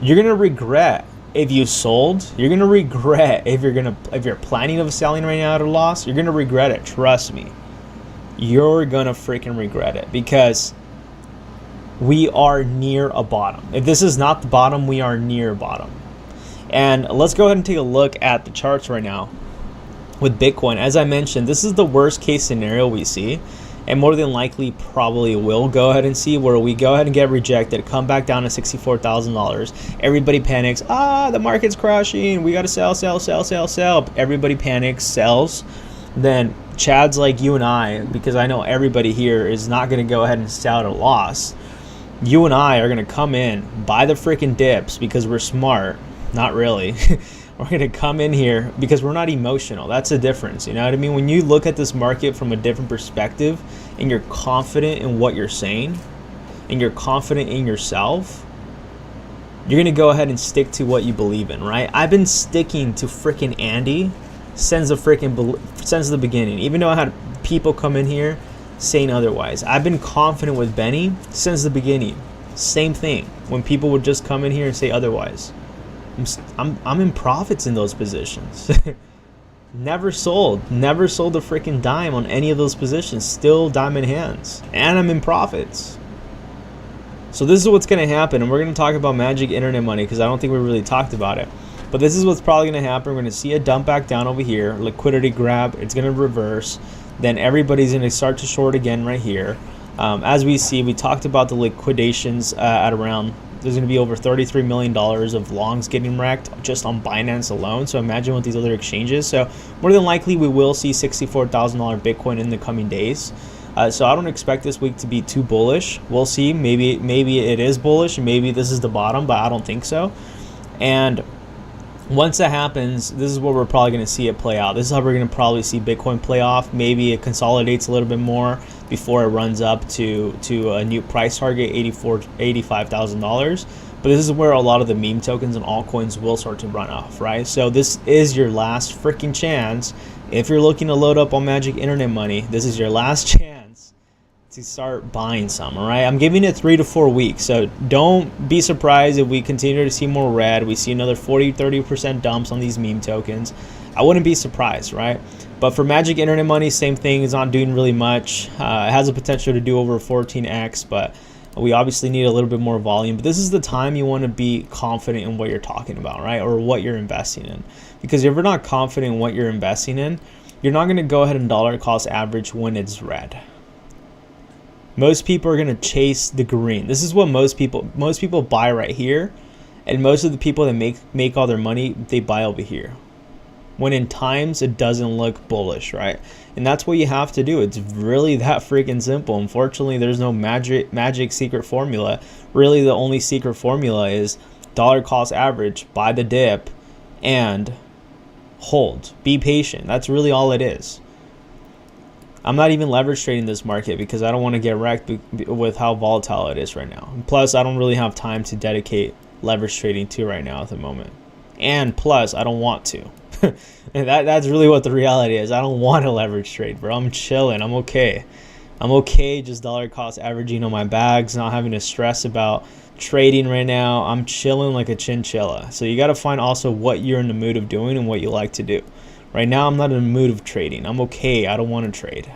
you're gonna regret if you sold, you're gonna regret. If you're planning of selling right now at a loss, you're gonna regret it. Trust me, you're gonna freaking regret it, because we are near a bottom. If this is not the bottom, we are near bottom. And let's go ahead and take a look at the charts right now with Bitcoin. As I mentioned, this is the worst case scenario we see, and more than likely probably will go ahead and see, where we go ahead and get rejected, come back down to $64,000. Everybody panics. The market's crashing. We got to sell, sell, sell, sell, sell. Everybody panics, sells. Then Chads like you and I, because I know everybody here is not going to go ahead and sell at a loss. You and I are going to come in, buy the freaking dips because we're smart. Not really. We're going to come in here because we're not emotional. That's the difference. You know what I mean? When you look at this market from a different perspective and you're confident in what you're saying and you're confident in yourself, you're going to go ahead and stick to what you believe in, right? I've been sticking to freaking Andy since the beginning, even though I had people come in here saying otherwise. I've been confident with Benny since the beginning. Same thing. When people would just come in here and say otherwise. I'm in profits in those positions. Never sold a freaking dime on any of those positions. Still diamond hands, and I'm in profits. So this is what's going to happen, and we're going to talk about magic internet money because I don't think we really talked about it. But this is what's probably going to happen. We're going to see a dump back down over here, liquidity grab. It's going to reverse. Then everybody's going to start to short again right here. As we see, we talked about the liquidations at around. There's going to be over $33 million of longs getting wrecked just on Binance alone. So imagine with these other exchanges. So more than likely, we will see $64,000 Bitcoin in the coming days. So I don't expect this week to be too bullish. We'll see. Maybe it is bullish. Maybe this is the bottom, but I don't think so. And once that happens, this is where we're probably going to see it play out. This is how we're going to probably see Bitcoin play off. Maybe it consolidates a little bit more before it runs up to a new price target, $85,000. But this is where a lot of the meme tokens and altcoins will start to run off, right? So this is your last freaking chance. If you're looking to load up on Magic Internet Money, this is your last chance to start buying some, all right? I'm giving it 3 to 4 weeks, so don't be surprised if we continue to see more red. We see another 40-30% dumps on these meme tokens. I wouldn't be surprised, right? But for Magic Internet Money, same thing. It's not doing really much. It has the potential to do over 14x, but we obviously need a little bit more volume. But this is the time you want to be confident in what you're talking about, right? Or what you're investing in. Because if you're not confident in what you're investing in, you're not going to go ahead and dollar cost average when it's red. Most people are going to chase the green. This is what most people buy right here. And most of the people that make all their money, they buy over here. When in times it doesn't look bullish, right? And that's what you have to do. It's really that freaking simple. Unfortunately, there's no magic secret formula. Really, the only secret formula is dollar cost average, buy the dip, and hold. Be patient. That's really all it is. I'm not even leverage trading this market because I don't want to get wrecked with how volatile it is right now. And plus, I don't really have time to dedicate leverage trading to right now at the moment. And plus, I don't want to. And that's really what the reality is. I don't want to leverage trade, bro. I'm chilling. I'm okay. I'm okay just dollar cost averaging on my bags, not having to stress about trading right now. I'm chilling like a chinchilla. So you got to find also what you're in the mood of doing and what you like to do. Right now, I'm not in the mood of trading. I'm okay. I don't want to trade.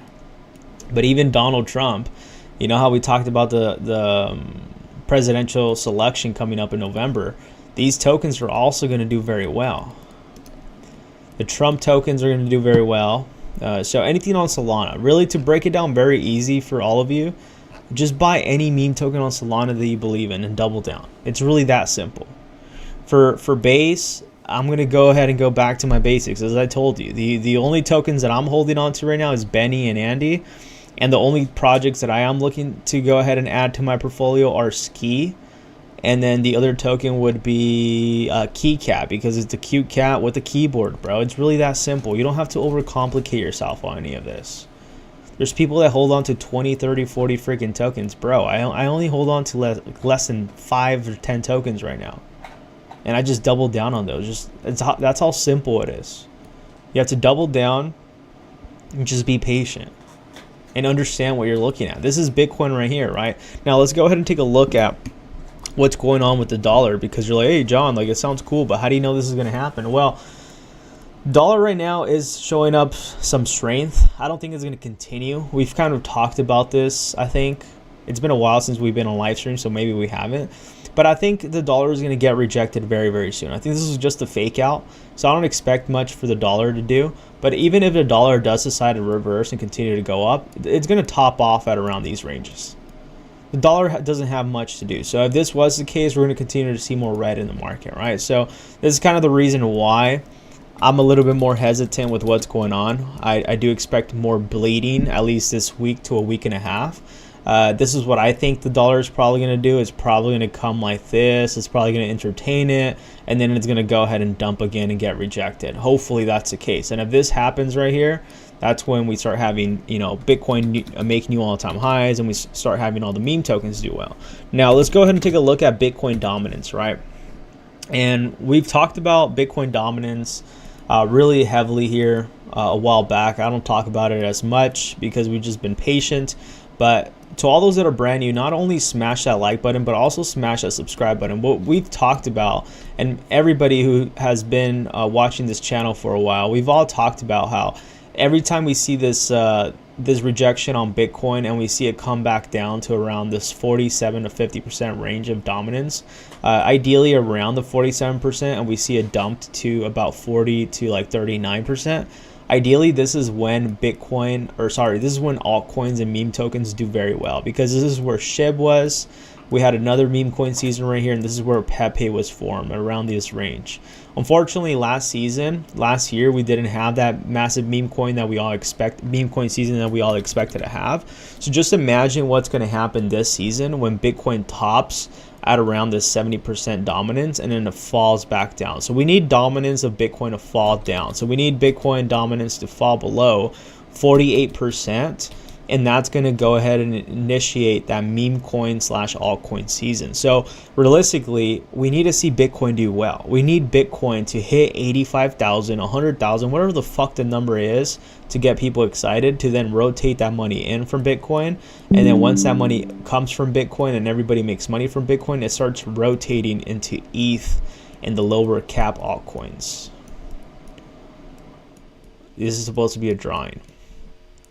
But even Donald Trump, you know how we talked about the presidential selection coming up in November, these tokens are also going to do very well. The Trump tokens are going to do very well. So anything on Solana, really to break it down very easy for all of you, just buy any meme token on Solana that you believe in and double down. It's really that simple. For base, I'm going to go ahead and go back to my basics. As I told you, the only tokens that I'm holding on to right now is Benny and Andy. And the only projects that I am looking to go ahead and add to my portfolio are Ski. And then the other token would be KeyCat, because it's the cute cat with a keyboard, bro. It's really that simple. You don't have to overcomplicate yourself on any of this. There's people that hold on to 20, 30, 40 freaking tokens. Bro, I only hold on to less than 5 or 10 tokens right now. And I just double down on those. That's how simple it is. You have to double down and just be patient and understand what you're looking at. This is Bitcoin right here, right? Now let's go ahead and take a look at what's going on with the dollar, because you're like, hey John, like it sounds cool, but how do you know this is going to happen? Well, dollar right now is showing up some strength. I don't think it's going to continue. We've kind of talked about this. I think it's been a while since we've been on live stream, so maybe we haven't. But I think the dollar is going to get rejected very, very soon. I think this is just a fake out, so I don't expect much for the dollar to do. But even if the dollar does decide to reverse and continue to go up, it's going to top off at around these ranges. The dollar doesn't have much to do. So if this was the case, we're going to continue to see more red in the market, right? So this is kind of the reason why I'm a little bit more hesitant with what's going on. I do expect more bleeding, at least this week to a week and a half. This is what I think the dollar is probably going to do. It's probably going to come like this. It's probably going to entertain it, and then it's going to go ahead and dump again and get rejected. Hopefully that's the case. And if this happens right here, that's when we start having, Bitcoin make new all-time highs, and we start having all the meme tokens do well. Now let's go ahead and take a look at Bitcoin dominance, right? And we've talked about Bitcoin dominance really heavily here a while back. I don't talk about it as much because we've just been patient. But to all those that are brand new, not only smash that like button, but also smash that subscribe button. What we've talked about, and everybody who has been watching this channel for a while, we've all talked about how every time we see this this rejection on Bitcoin and we see it come back down to around this 47 to 50% range of dominance, ideally around the 47%, and we see it dumped to about 40 to like 39%. Ideally, this is when this is when altcoins and meme tokens do very well, because this is where SHIB was. We had another meme coin season right here, and this is where Pepe was formed, around this range. Unfortunately, last year, we didn't have that massive meme coin season that we all expected to have. So just imagine what's going to happen this season when Bitcoin tops at around this 70% dominance, and then it falls back down. So we need dominance of Bitcoin to fall down. So we need Bitcoin dominance to fall below 48%. And that's going to go ahead and initiate that meme coin / altcoin season. So realistically, we need to see Bitcoin do well. We need Bitcoin to hit 85,000, 100,000, whatever the fuck the number is, to get people excited, to then rotate that money in from Bitcoin. And then once that money comes from Bitcoin and everybody makes money from Bitcoin, it starts rotating into ETH and the lower cap altcoins. This is supposed to be a drawing.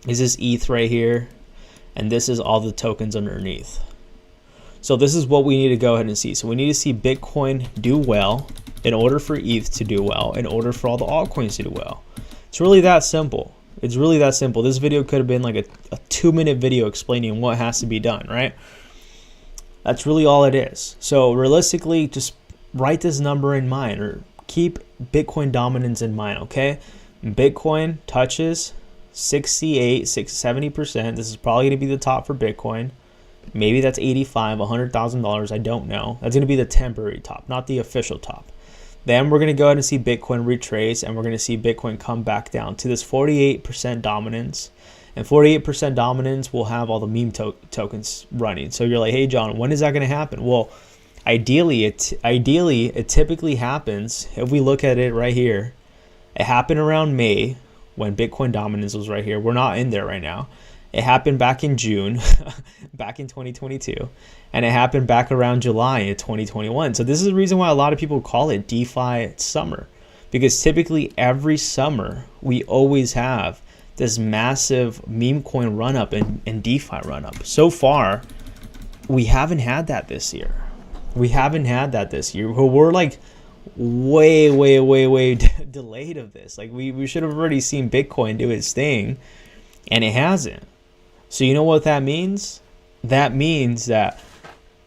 This is ETH right here, and this is all the tokens underneath. So this is what we need to go ahead and see. So we need to see Bitcoin do well in order for ETH to do well, in order for all the altcoins to do well. It's really that simple. It's really that simple. This video could have been like a 2-minute video explaining what has to be done, right? That's really all it is. So realistically, just write this number in mind, or keep Bitcoin dominance in mind, okay? Bitcoin touches 70%. This is probably going to be the top for Bitcoin. Maybe that's $100,000. I don't know. That's going to be the temporary top, not the official top. Then we're going to go ahead and see Bitcoin retrace, and we're going to see Bitcoin come back down to this 48% dominance. And 48% dominance will have all the meme tokens running. So you're like, hey John, when is that going to happen? Well, ideally it typically happens, if we look at it right here, it happened around May, when Bitcoin dominance was right here. We're not in there right now. It happened back in June, back in 2022, and it happened back around July in 2021. So this is the reason why a lot of people call it DeFi summer, because typically every summer we always have this massive meme coin run up and DeFi run up. So far, we haven't had that this year. We're like way delayed of this. Like we should have already seen Bitcoin do its thing, and it hasn't. So you know what that means? That means that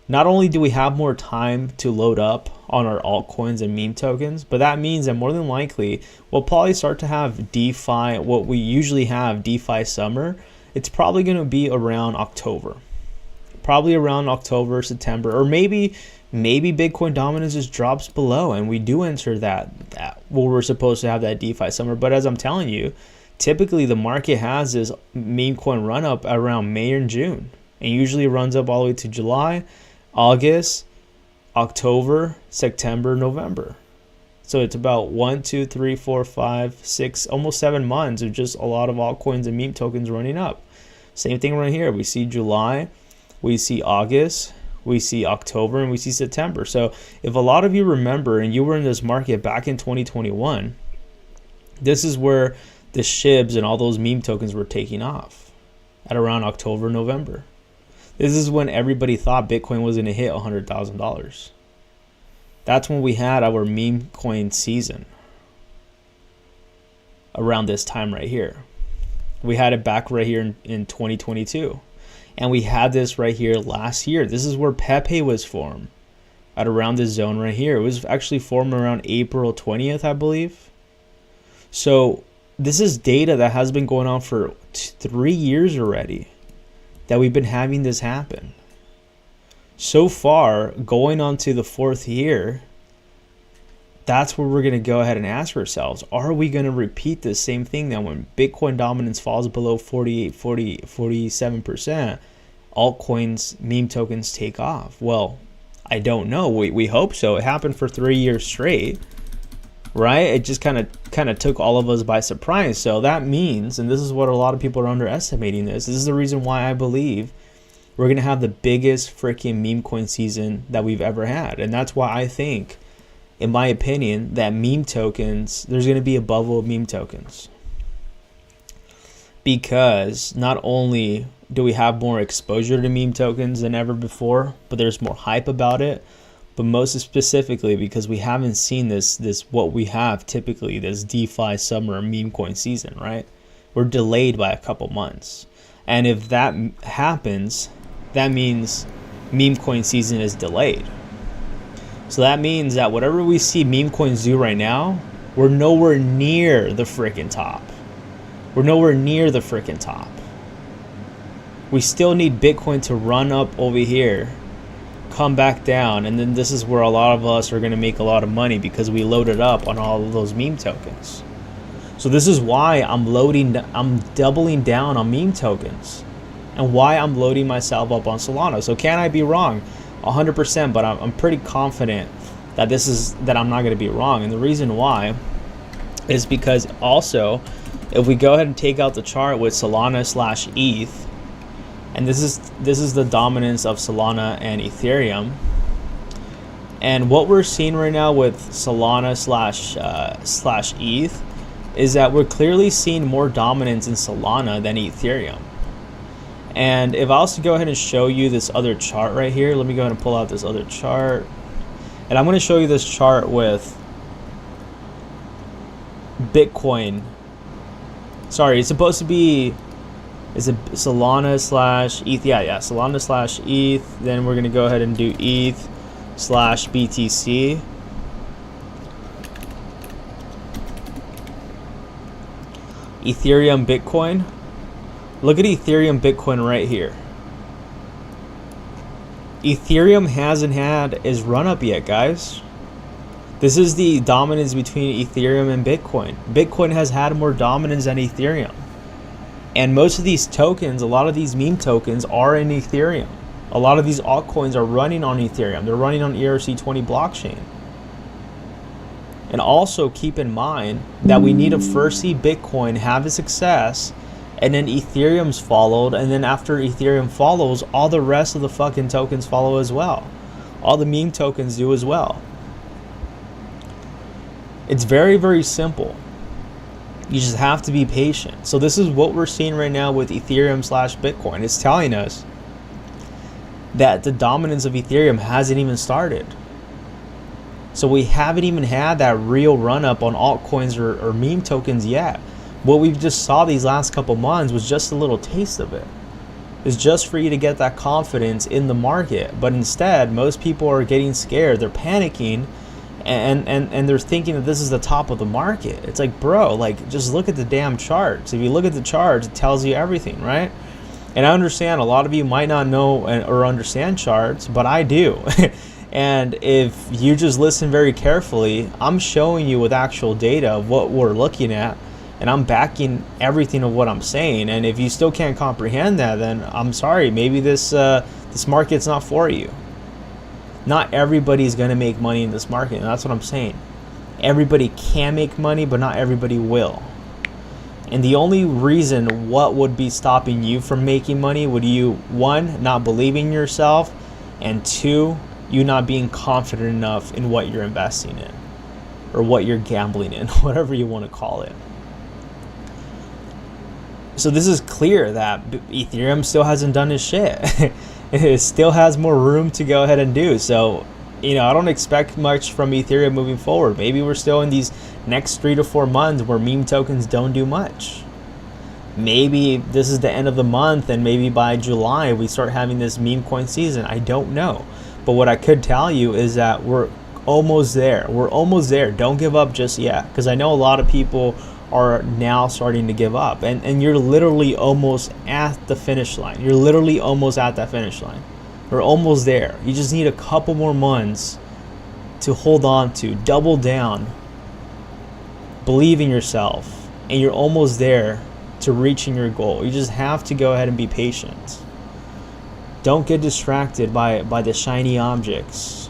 not only do we have more time to load up on our altcoins and meme tokens, but that means that more than likely we'll probably start to have DeFi, what we usually have DeFi summer. It's probably going to be around October. Probably around October, September, or maybe Bitcoin dominance just drops below and we do enter that where we're supposed to have that DeFi summer. But as I'm telling you, typically the market has this meme coin run up around May and June, and usually runs up all the way to July, August, October, September, November. So it's about 1, 2, 3, 4, 5, 6, almost 7 months of just a lot of altcoins and meme tokens running up. Same thing right here. We see July, we see August, we see October, and we see September. So if a lot of you remember and you were in this market back in 2021, this is where the SHIBs and all those meme tokens were taking off at around October, November. This is when everybody thought Bitcoin was going to hit $100,000. That's when we had our meme coin season, around this time right here. We had it back right here in 2022. And we had this right here last year. This is where Pepe was formed, at around this zone right here. It was actually formed around April 20th, I believe. So this is data that has been going on for 3 years already, that we've been having this happen. So far, going on to the 4th year, that's where we're going to go ahead and ask ourselves, are we going to repeat the same thing that when Bitcoin dominance falls below 47%, altcoins, meme tokens take off? Well, I don't know. We hope so. It happened for 3 years straight, right? It just kind of took all of us by surprise. So that means, and this is what a lot of people are underestimating this is the reason why I believe we're going to have the biggest freaking meme coin season that we've ever had. And that's why I think, in my opinion, that meme tokens, there's going to be a bubble of meme tokens. Because not only do we have more exposure to meme tokens than ever before, but there's more hype about it. But most specifically because we haven't seen this what we have typically, this DeFi summer meme coin season, right? We're delayed by a couple months. And if that happens, that means meme coin season is delayed. So that means that whatever we see meme coins do right now, we're nowhere near the freaking top. We're nowhere near the freaking top. We still need Bitcoin to run up over here, come back down, and then this is where a lot of us are going to make a lot of money because we loaded up on all of those meme tokens. So this is why I'm doubling down on meme tokens, and why I'm loading myself up on Solana. So can I be wrong? 100%, but I'm pretty confident that I'm not going to be wrong. And the reason why is because also, if we go ahead and take out the chart with Solana/ETH, and this is the dominance of Solana and Ethereum, and what we're seeing right now with Solana/ETH is that we're clearly seeing more dominance in Solana than Ethereum. And if I also go ahead and show you this other chart right here, let me go ahead and pull out this other chart. And I'm going to show you this chart with Bitcoin. Sorry, it's supposed to be, is it Solana/ETH? Yeah, Solana/ETH. Then we're going to go ahead and do ETH/BTC. Ethereum, Bitcoin. Look at Ethereum, Bitcoin right here. Ethereum hasn't had its run up yet, guys. This is the dominance between Ethereum and Bitcoin. Bitcoin has had more dominance than Ethereum. And most of these tokens, a lot of these meme tokens are in Ethereum. A lot of these altcoins are running on Ethereum. They're running on ERC20 blockchain. And also keep in mind that we need to first see Bitcoin have a success, and then Ethereum's followed, and then after Ethereum follows, all the rest of the fucking tokens follow as well. All the meme tokens do as well. It's very, very simple. You just have to be patient. So this is what we're seeing right now with Ethereum/Bitcoin. It's telling us that the dominance of Ethereum hasn't even started. So we haven't even had that real run up on altcoins or meme tokens yet. What we've just saw these last couple months was just a little taste of it. It's just for you to get that confidence in the market. But instead, most people are getting scared. They're panicking, and they're thinking that this is the top of the market. It's like, bro, like, just look at the damn charts. If you look at the charts, it tells you everything, right? And I understand a lot of you might not know or understand charts, but I do. And if you just listen very carefully, I'm showing you with actual data of what we're looking at, and I'm backing everything of what I'm saying. And if you still can't comprehend that, then I'm sorry, maybe this market's not for you. Not everybody's going to make money in this market, and that's what I'm saying. Everybody can make money, but not everybody will. And the only reason what would be stopping you from making money would you, one, not believing yourself, and 2, you not being confident enough in what you're investing in or what you're gambling in, whatever you want to call it. So this is clear that Ethereum still hasn't done its shit. It still has more room to go ahead and do. So, I don't expect much from Ethereum moving forward. Maybe we're still in these next 3 to 4 months where meme tokens don't do much. Maybe this is the end of the month, and maybe by July we start having this meme coin season. I don't know. But what I could tell you is that we're almost there. We're almost there. Don't give up just yet, because I know a lot of people are now starting to give up, and you're literally almost at the finish line. You're literally almost at that finish line. We're almost there. You just need a couple more months to hold on to, double down, believe in yourself, and you're almost there to reaching your goal. You just have to go ahead and be patient. Don't get distracted by the shiny objects.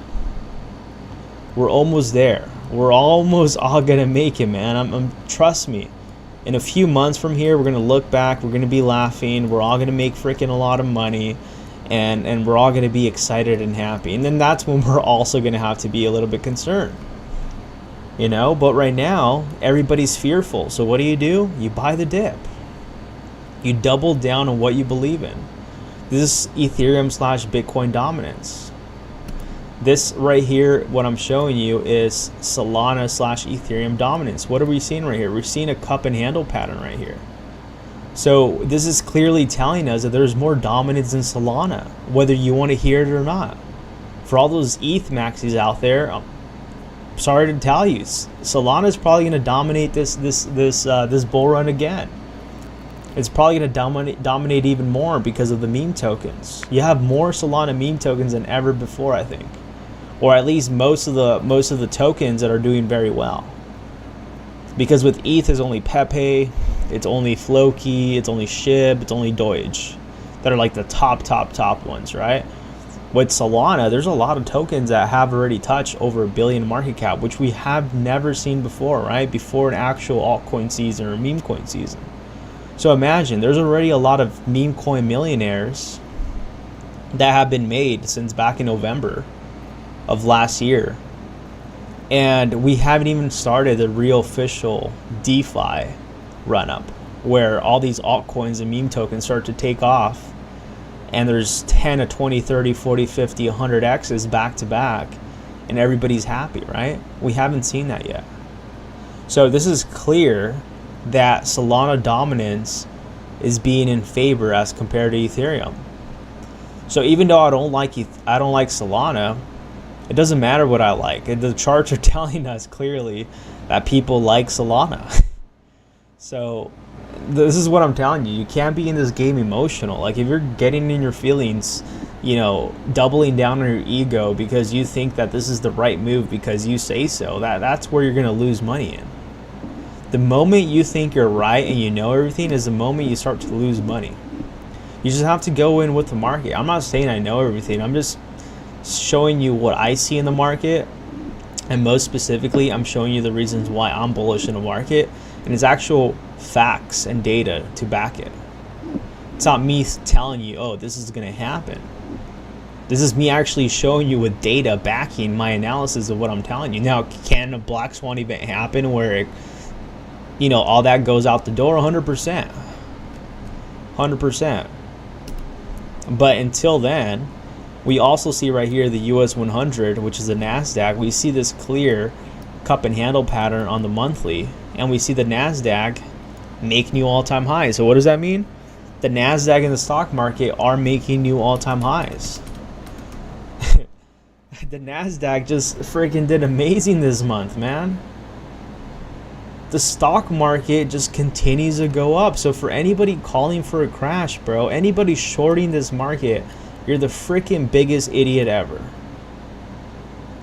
We're almost there. We're almost all gonna make it, man. Trust me. In a few months from here, we're gonna look back. We're gonna be laughing. We're all gonna make freaking a lot of money, and we're all gonna be excited and happy. And then that's when we're also gonna have to be a little bit concerned. But right now, everybody's fearful. So what do? You buy the dip. You double down on what you believe in. This is Ethereum/Bitcoin dominance. This right here, what I'm showing you, is Solana/Ethereum dominance. What are we seeing right here? We're seeing a cup and handle pattern right here. So this is clearly telling us that there's more dominance in Solana, whether you want to hear it or not. For all those ETH maxis out there, I'm sorry to tell you, Solana is probably going to dominate this bull run again. It's probably going to dominate even more because of the meme tokens. You have more Solana meme tokens than ever before, I think, or at least most of the tokens that are doing very well. Because with ETH, it's only Pepe, it's only Floki, it's only SHIB, it's only Doge that are like the top ones, right? With Solana, there's a lot of tokens that have already touched over $1 billion market cap, which we have never seen before, right? Before an actual altcoin season or meme coin season. So imagine, there's already a lot of meme coin millionaires that have been made since back in November of last year. And we haven't even started the real official DeFi run-up, where all these altcoins and meme tokens start to take off. And there's 10 to 20, 30, 40, 50, 100 X's back to back. And everybody's happy, right? We haven't seen that yet. So this is clear that Solana dominance is being in favor as compared to Ethereum. So even though I don't like Solana, it doesn't matter what I like. The charts are telling us clearly that people like Solana. So this is what I'm telling you. You can't be in this game emotional. Like, if you're getting in your feelings, doubling down on your ego because you think that this is the right move because you say so, that's where you're going to lose money in. The moment you think you're right and you know everything is the moment you start to lose money. You just have to go in with the market. I'm not saying I know everything. I'm just showing you what I see in the market. And most specifically, I'm showing you the reasons why I'm bullish in the market. And it's actual facts and data to back it. It's not me telling you, oh, this is going to happen. This is me actually showing you with data backing my analysis of what I'm telling you. Now, can a black swan event happen where all that goes out the door? 100%. 100%. But until then, we also see right here the US 100, which is the NASDAQ. We see this clear cup and handle pattern on the monthly, and we see the NASDAQ make new all-time highs. So what does that mean? The NASDAQ and the stock market are making new all-time highs. The NASDAQ just freaking did amazing this month, man. The stock market just continues to go up. So for anybody calling for a crash, bro, anybody shorting this market, you're the freaking biggest idiot ever.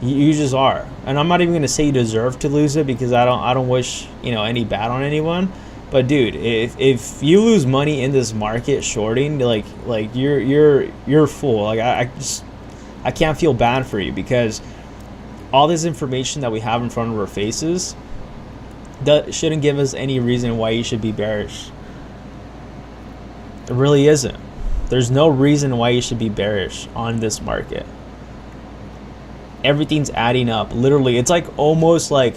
You just are. And I'm not even gonna say you deserve to lose it, because I don't wish any bad on anyone. But dude, if you lose money in this market shorting, like you're a fool. Like I can't feel bad for you, because all this information that we have in front of our faces, that shouldn't give us any reason why you should be bearish. It really isn't. There's no reason why you should be bearish on this market. Everything's adding up. Literally, it's like almost like,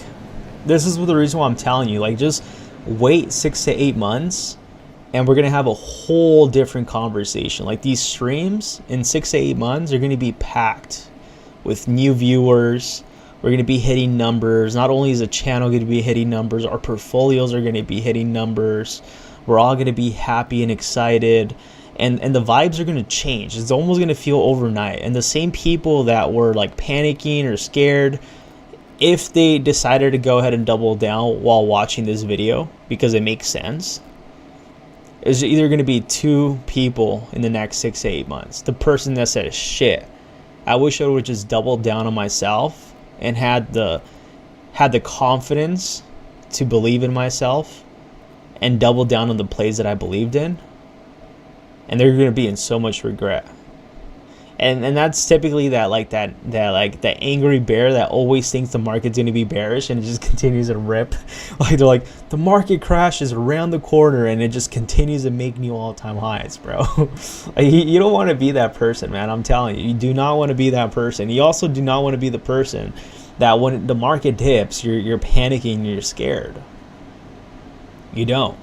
this is the reason why I'm telling you, like, just wait 6 to 8 months and we're going to have a whole different conversation. Like, these streams in 6 to 8 months are going to be packed with new viewers. We're going to be hitting numbers. Not only is the channel going to be hitting numbers, our portfolios are going to be hitting numbers. We're all going to be happy and excited. And the vibes are going to change. It's almost going to feel overnight. And the same people that were like panicking or scared, if they decided to go ahead and double down while watching this video because it makes sense, is either going to be 2 people in the next 6 to 8 months. The person that said, shit, I wish I would just double down on myself and had the confidence to believe in myself and double down on the plays that I believed in. And they're going to be in so much regret. And that's typically that angry bear that always thinks the market's going to be bearish and it just continues to rip. Like, they're like, the market crash is around the corner and it just continues to make new all-time highs, bro. Like, you don't want to be that person, man. I'm telling you, you do not want to be that person. You also do not want to be the person that when the market dips, you're panicking, you're scared. You don't.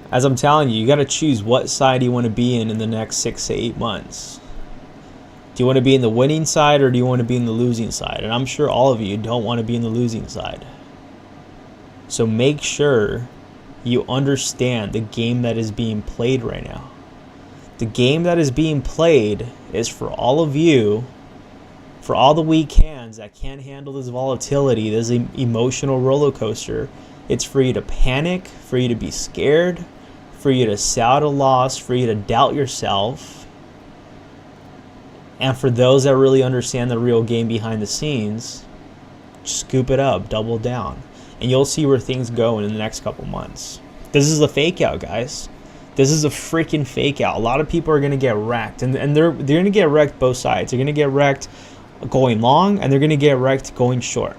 As I'm telling you, you got to choose what side you want to be in the next 6 to 8 months. Do you want to be in the winning side or do you want to be in the losing side? And I'm sure all of you don't want to be in the losing side. So make sure you understand the game that is being played right now. The game that is being played is for all of you, for all the weak hands that can't handle this volatility, this emotional roller coaster. It's for you to panic, for you to be scared, for you to sell at a loss, for you to doubt yourself. And for those that really understand the real game behind the scenes, scoop it up, double down. And you'll see where things go in the next couple months. This is a fake out, guys. This is a freaking fake out. A lot of people are going to get wrecked. And they're going to get wrecked both sides. They're going to get wrecked going long and they're going to get wrecked going short.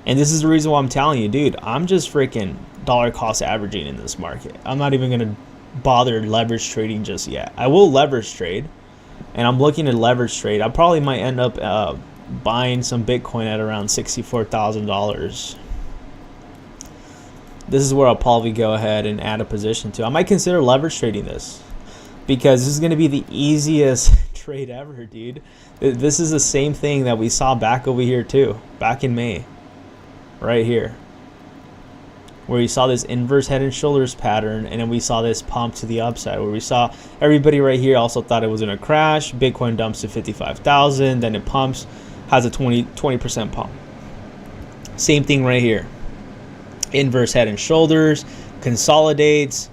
And this is the reason why I'm telling you, dude, I'm just freaking dollar cost averaging in this market. I'm not even going to bother leverage trading just yet. I will leverage trade, and I'm looking at leverage trade. I probably might end up buying some Bitcoin at around $64,000. This is where I'll probably go ahead and add a position to. I might consider leverage trading this because this is going to be the easiest trade ever, dude. This is the same thing that we saw back over here too, back in May. Right here, where you saw this inverse head and shoulders pattern, and then we saw this pump to the upside, where we saw everybody right here also thought it was going to crash. Bitcoin dumps to 55,000, then it pumps, has a 20% pump. Same thing right here, inverse head and shoulders, consolidates,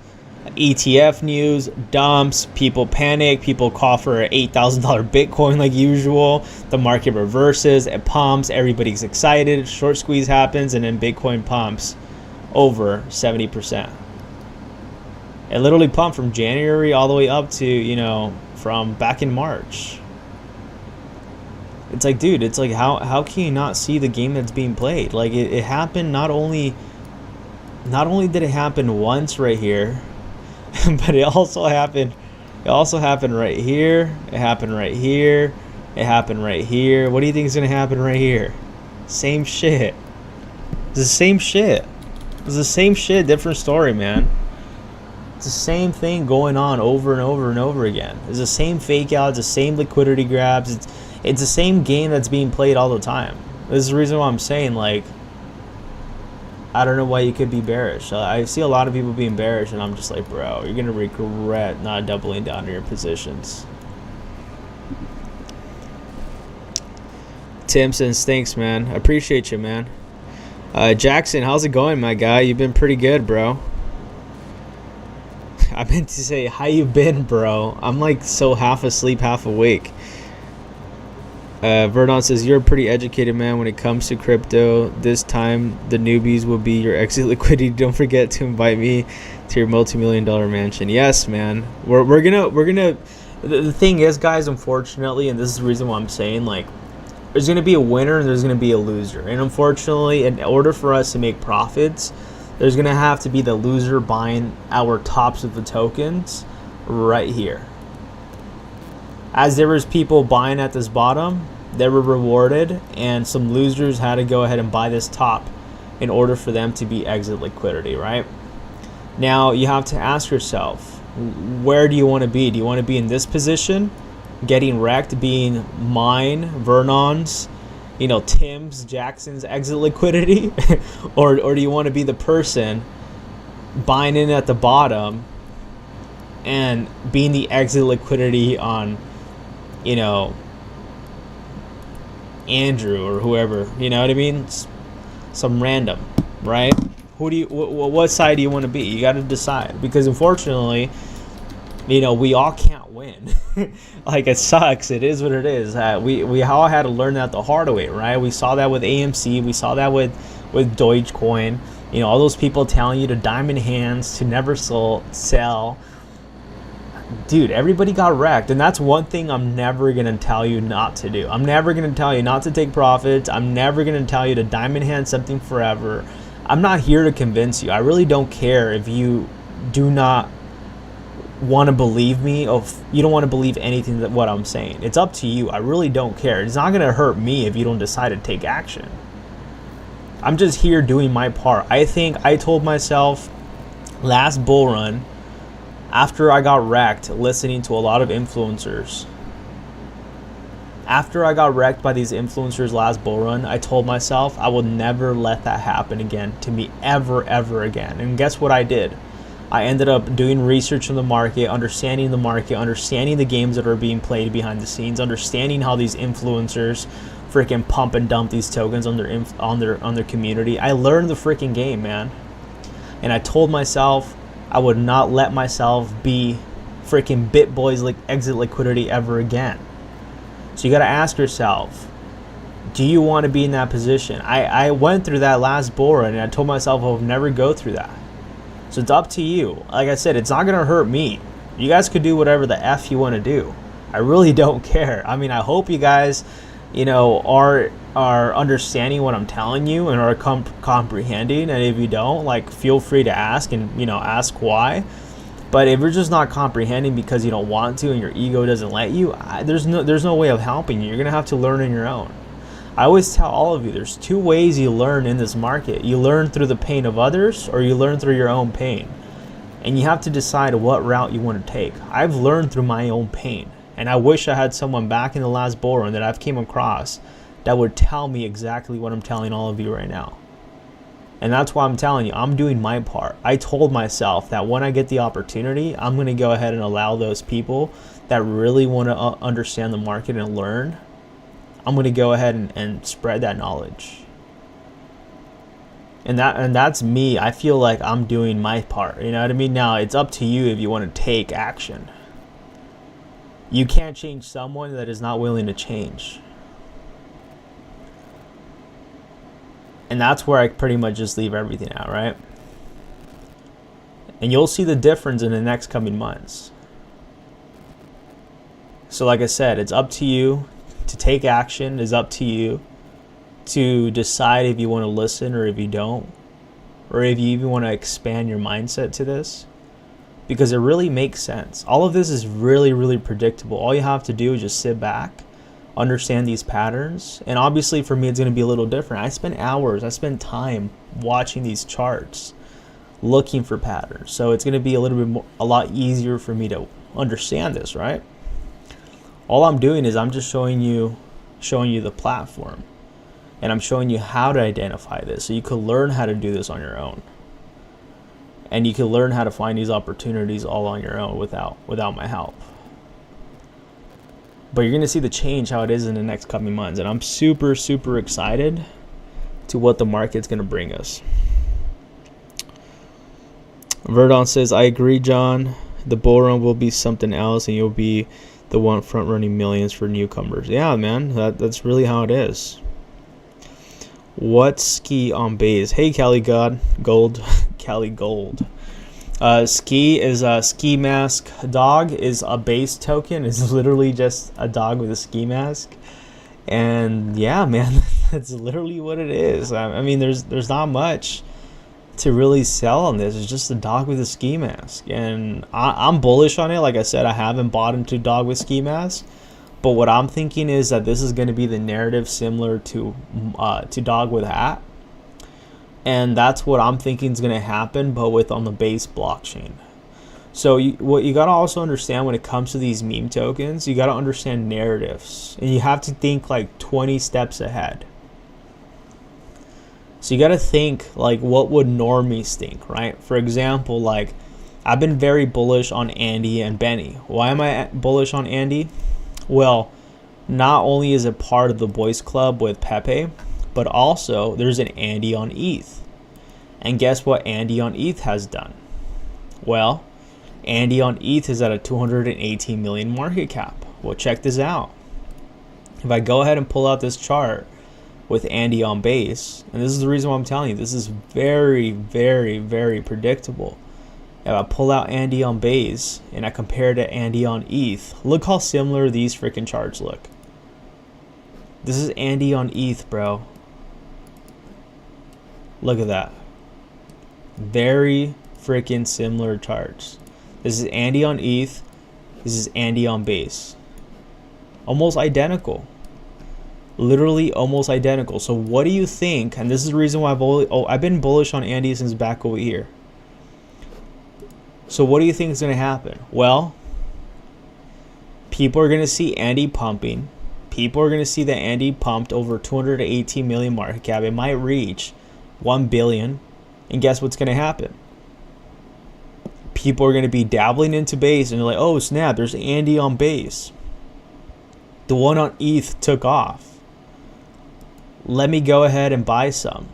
ETF news, dumps, people panic, people call for an $8,000 Bitcoin like usual, the market reverses, it pumps, everybody's excited, short squeeze happens, and then Bitcoin pumps over 70%. It literally pumped from January all the way up to, you know, from back in March. It's like, dude, it's like, how can you not see the game that's being played? Like, it happened not only did it happen once right here, but it also happened right here. It happened right here. It happened right here. What do you think is going to happen right here? Same shit. It's the same shit. It's the same shit, different story, man. It's the same thing going on over and over and over again. It's the same fake out. It's the same liquidity grabs. It's the same game that's being played all the time. This is the reason why I'm saying, like, I don't know why you could be bearish. I see a lot of people being bearish, and I'm just like, bro, you're going to regret not doubling down on your positions. Tim says, thanks, man. I appreciate you, man. Jackson, how's it going, my guy? You've been pretty good, bro. I meant to say, how you been, bro? I'm like so half asleep, half awake. Verdon says, you're a pretty educated man when it comes to crypto. This time, the newbies will be your exit liquidity. Don't forget to invite me to your multi-million-dollar mansion. Yes, man. We're gonna. The thing is, guys, unfortunately, and this is the reason why I'm saying, like, there's gonna be a winner and there's gonna be a loser. And unfortunately, in order for us to make profits, there's going to have to be the loser buying our tops of the tokens right here. As there was people buying at this bottom, they were rewarded, and some losers had to go ahead and buy this top in order for them to be exit liquidity, right? Now you have to ask yourself, where do you want to be? Do you want to be in this position, getting wrecked, being mine, Vernon's, Tim's, Jackson's exit liquidity, or do you want to be the person buying in at the bottom and being the exit liquidity on, Andrew or whoever? You know what I mean? Some random, right? What side do you want to be? You got to decide, because unfortunately, we all can't win. Like, it sucks. It is what it is. We all had to learn that the hard way, right? We saw that with AMC. We saw that with Dogecoin. All those people telling you to diamond hands, to never sell. Dude, everybody got wrecked, and that's one thing I'm never going to tell you not to do. I'm never going to tell you not to take profits. I'm never going to tell you to diamond hand something forever. I'm not here to convince you. I really don't care if you do not want to believe me, or if you don't want to believe anything that what I'm saying. It's up to you. I really don't care. It's not going to hurt me if you don't decide to take action. I'm just here doing my part. I think I told myself last bull run, after I got wrecked listening to a lot of influencers, after I got wrecked by these influencers last bull run, I told myself I will never let that happen again to me, ever again. And guess what I did? I ended up doing research on the market, understanding the games that are being played behind the scenes, understanding how these influencers freaking pump and dump these tokens on their community. I learned the freaking game, man. And I told myself I would not let myself be freaking BitBoy's exit liquidity ever again. So you got to ask yourself, do you want to be in that position? I went through that last bull run, and I told myself I would never go through that. So it's up to you. Like I said, it's not going to hurt me. You guys could do whatever the F you want to do. I really don't care. I mean, I hope you guys, are understanding what I'm telling you and are comprehending. And if you don't, feel free to ask and, ask why. But if you're just not comprehending because you don't want to and your ego doesn't let you, there's no way of helping you. You're going to have to learn on your own. I always tell all of you, there's two ways you learn in this market. You learn through the pain of others, or you learn through your own pain. And you have to decide what route you want to take. I've learned through my own pain. And I wish I had someone back in the last bull run that I've came across that would tell me exactly what I'm telling all of you right now. And that's why I'm telling you, I'm doing my part. I told myself that when I get the opportunity, I'm going to go ahead and allow those people that really want to understand the market and learn, I'm going to go ahead and spread that knowledge. And that's me. I feel like I'm doing my part. You know what I mean? Now, it's up to you if you want to take action. You can't change someone that is not willing to change. And that's where I pretty much just leave everything out, right? And you'll see the difference in the next coming months. So like I said, it's up to you to take action. It's up to you to decide if you want to listen or if you don't. Or if you even want to expand your mindset to this. Because it really makes sense. All of this is really, really predictable. All you have to do is just sit back, understand these patterns. And obviously for me, it's going to be a little different. I spend hours, I spend time watching these charts, looking for patterns. So it's going to be a little bit more, a lot easier for me to understand this, right? All I'm doing is I'm just showing you the platform. And I'm showing you how to identify this so you can learn how to do this on your own. And you can learn how to find these opportunities all on your own without my help. But you're going to see the change, how it is in the next coming months. And I'm super, super excited to what the market's going to bring us. Verdon says, I agree, John. The bull run will be something else, and you'll be the one front running millions for newcomers. Yeah, man, that's really how it is. What ski on base? Hey, Cali Gold. Cali Gold. Ski is a ski mask. Dog is a base token. It's literally just a dog with a ski mask. And yeah, man, that's literally what it is. I mean, there's not much to really sell on this is just the dog with a ski mask, and I'm bullish on it. Like I said, I haven't bought into dog with ski mask, but what I'm thinking is that this is going to be the narrative similar to dog with hat, and that's what I'm thinking is going to happen, but with on the base blockchain. So what you got to also understand when it comes to these meme tokens, you got to understand narratives, and you have to think like 20 steps ahead. So you got to think like, what would normies think, right? For example, like I've been very bullish on Andy and Benny. Why am I bullish on Andy? Well, not only is it part of the boys club with Pepe, but also there's an Andy on ETH. And guess what Andy on ETH has done? Well, Andy on ETH is at a 218 million market cap. Well, check this out. If I go ahead and pull out this chart with Andy on base, and this is the reason why I'm telling you, this is very, very, very predictable. If I pull out Andy on base and I compare it to Andy on ETH, look how similar these freaking charts look. This is Andy on ETH, bro. Look at that. Very freaking similar charts. This is Andy on ETH. This is Andy on base. Almost identical. Literally almost identical. So what do you think? And this is the reason why I've been bullish on Andy since back over here. So what do you think is going to happen? Well, people are going to see Andy pumping. People are going to see that Andy pumped over 218 million market cap. It might reach 1 billion. And guess what's going to happen? People are going to be dabbling into base and they're like, oh snap, there's Andy on base. The one on ETH took off. Let me go ahead and buy some.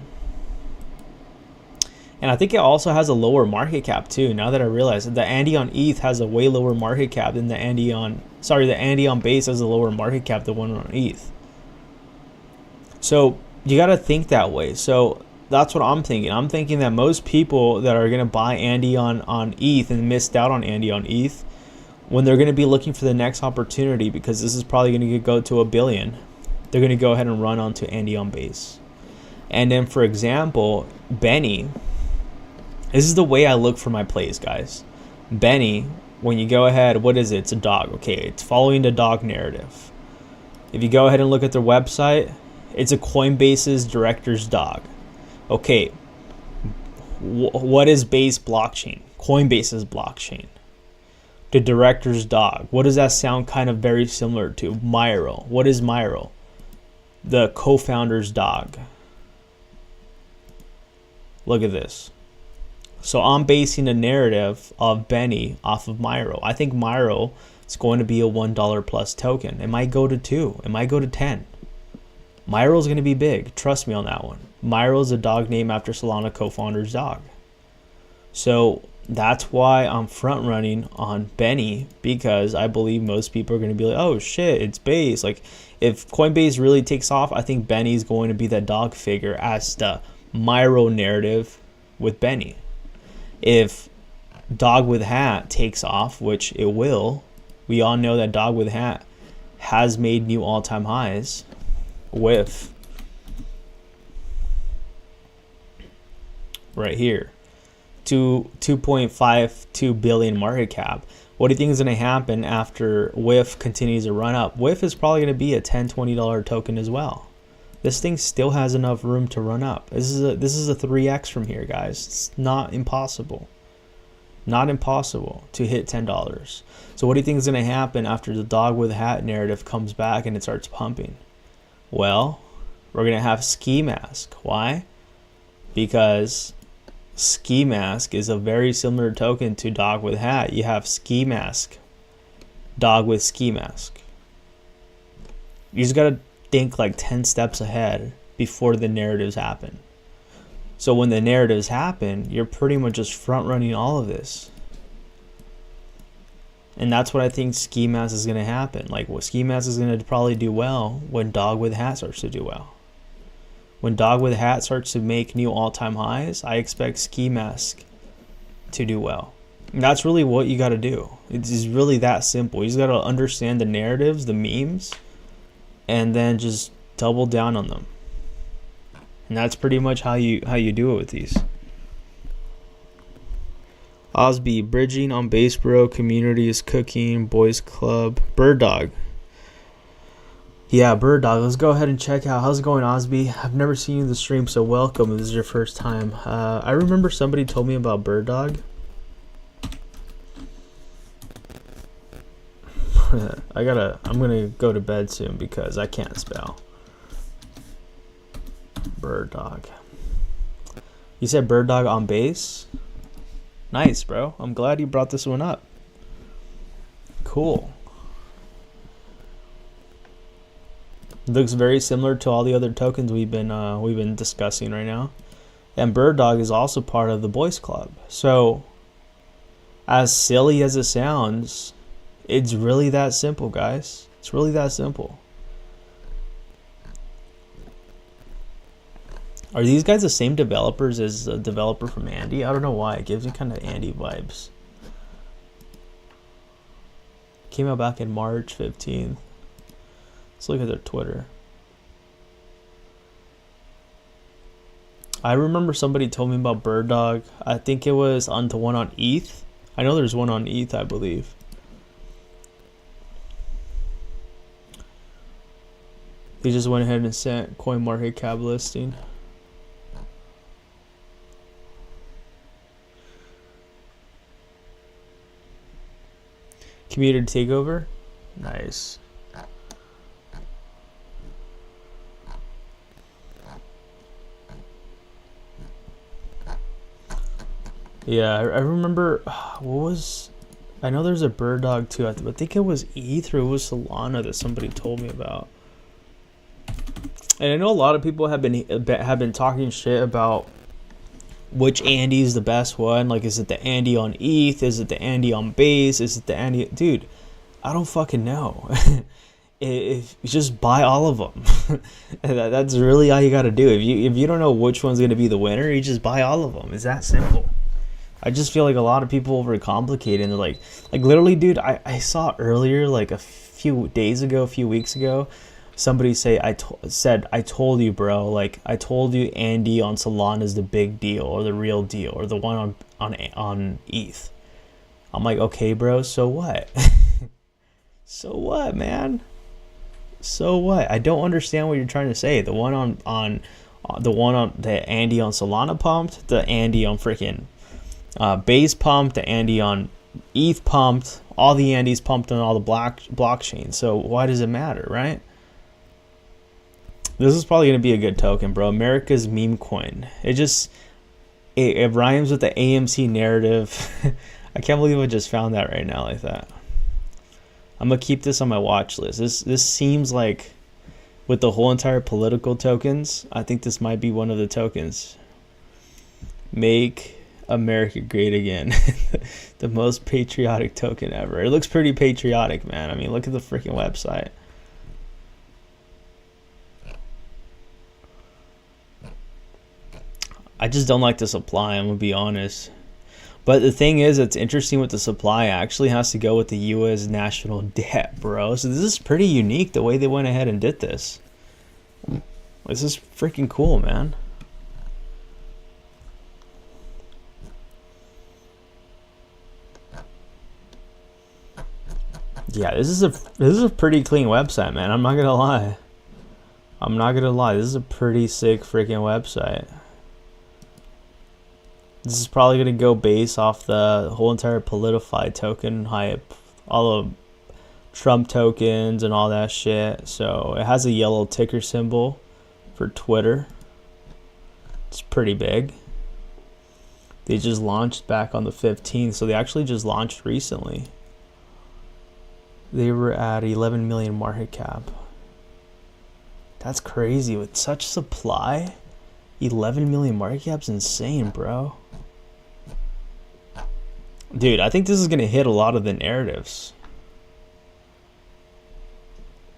And I think it also has a lower market cap too. Now that I realize that the Andy on ETH has a way lower market cap than the Andy on base has a lower market cap than the one on ETH. So you got to think that way. So that's what I'm thinking. I'm thinking that most people that are going to buy Andy on ETH and missed out on Andy on ETH, when they're going to be looking for the next opportunity, because this is probably going to go to 1 billion, they're going to go ahead and run onto Andy on base. And then, for example, Benny, this is the way I look for my plays, guys. Benny, when you go ahead, what is it? It's a dog. Okay, it's following the dog narrative. If you go ahead and look at their website, it's a Coinbase's director's dog. Okay, what is base blockchain? Coinbase's blockchain. The director's dog. What does that sound kind of very similar to? Myro. What is Myro? The co-founder's dog. Look at this. So I'm basing the narrative of Benny off of Myro. I think Myro is going to be a $1 plus token. It might go to 2. It might go to 10. Myro is going to be big. Trust me on that one. Myro is a dog named after Solana co-founder's dog. So that's why I'm front running on Benny, because I believe most people are going to be like, oh shit, it's base. Like if Coinbase really takes off, I think Benny's going to be that dog figure as the Myro narrative with Benny. If dog with hat takes off, which it will, we all know that dog with hat has made new all-time highs with right here 2.52 billion market cap. What do you think is going to happen after WIF continues to run up? WIF is probably going to be a $10-$20 token as well. This thing still has enough room to run up. This is a 3x from here, guys. It's not impossible. Not impossible to hit $10. So what do you think is going to happen after the dog with hat narrative comes back and it starts pumping? Well, we're going to have Ski Mask. Why? Because Ski Mask is a very similar token to dog with hat. You have Ski Mask, dog with Ski Mask. You just got to think like 10 steps ahead before the narratives happen. So when the narratives happen, you're pretty much just front running all of this. And that's what I think Ski Mask is going to happen. Like what Ski Mask is going to probably do well when dog with hat starts to do well. When dog with hat starts to make new all-time highs, I expect Ski Mask to do well. And that's really what you got to do. It's really that simple. You just got to understand the narratives, the memes, and then just double down on them. And that's pretty much how you do it with these. Osby, bridging on base, bro. Community is cooking. Boys Club. Bird Dog. Yeah, Bird Dog. Let's go ahead and check out. How's it going, Osby? I've never seen you in the stream, so welcome if this is your first time. I remember somebody told me about Bird Dog. I'm gonna go to bed soon because I can't spell. Bird Dog. You said Bird Dog on base? Nice, bro. I'm glad you brought this one up. Cool. Looks very similar to all the other tokens we've been discussing right now. And Bird Dog is also part of the Boys Club. So, as silly as it sounds, it's really that simple, guys. It's really that simple. Are these guys the same developers as the developer from Andy? I don't know why. It gives me kind of Andy vibes. Came out back in March 15th. Let's look at their Twitter. I remember somebody told me about Bird Dog. I think it was on the one on ETH. I know there's one on ETH, I believe. They just went ahead and sent CoinMarketCap listing. Community takeover? Nice. Yeah, I remember, what was, I know there's a Bird Dog too. I think it was ETH or it was Solana that somebody told me about. And I know a lot of people have been talking shit about which Andy is the best one. Like, is it the Andy on ETH? Is it the Andy on base? Is it the Andy? Dude, I don't fucking know. If you just buy all of them. That's really all you got to do. If you don't know which one's going to be the winner, you just buy all of them. It's that simple. I just feel like a lot of people overcomplicate, and they're like literally, dude, I saw earlier, like a few weeks ago, somebody say, I told you, bro, like, I told you Andy on Solana is the big deal or the real deal or the one on ETH. I'm like, okay, bro, so what? So what, man? So what? I don't understand what you're trying to say. The one on the Andy on Solana pumped, the Andy on freaking base pumped, the Andy on ETH pumped, all the Andys pumped on all the blockchains. So why does it matter, right? This is probably going to be a good token, bro. America's Memecoin. It rhymes with the AMC narrative. I can't believe I just found that right now like that. I'm going to keep this on my watch list. This seems like, with the whole entire political tokens, I think this might be one of the tokens. Make America great again. The most patriotic token ever. It looks pretty patriotic, man. I mean, look at the freaking website. I just don't like the supply, I'm going to be honest. But the thing is, it's interesting with the supply. It actually has to go with the U.S. national debt, bro. So this is pretty unique, the way they went ahead and did this. This is freaking cool, man. Yeah, this is a pretty clean website, man. I'm not going to lie. This is a pretty sick freaking website. This is probably going to go base off the whole entire Politify token hype, all of Trump tokens and all that shit. So it has a yellow ticker symbol for Twitter. It's pretty big. They just launched back on the 15th, so they actually just launched recently. They were at 11 million market cap. That's crazy. With such supply, 11 million market cap's insane, bro. Dude, I think this is going to hit a lot of the narratives.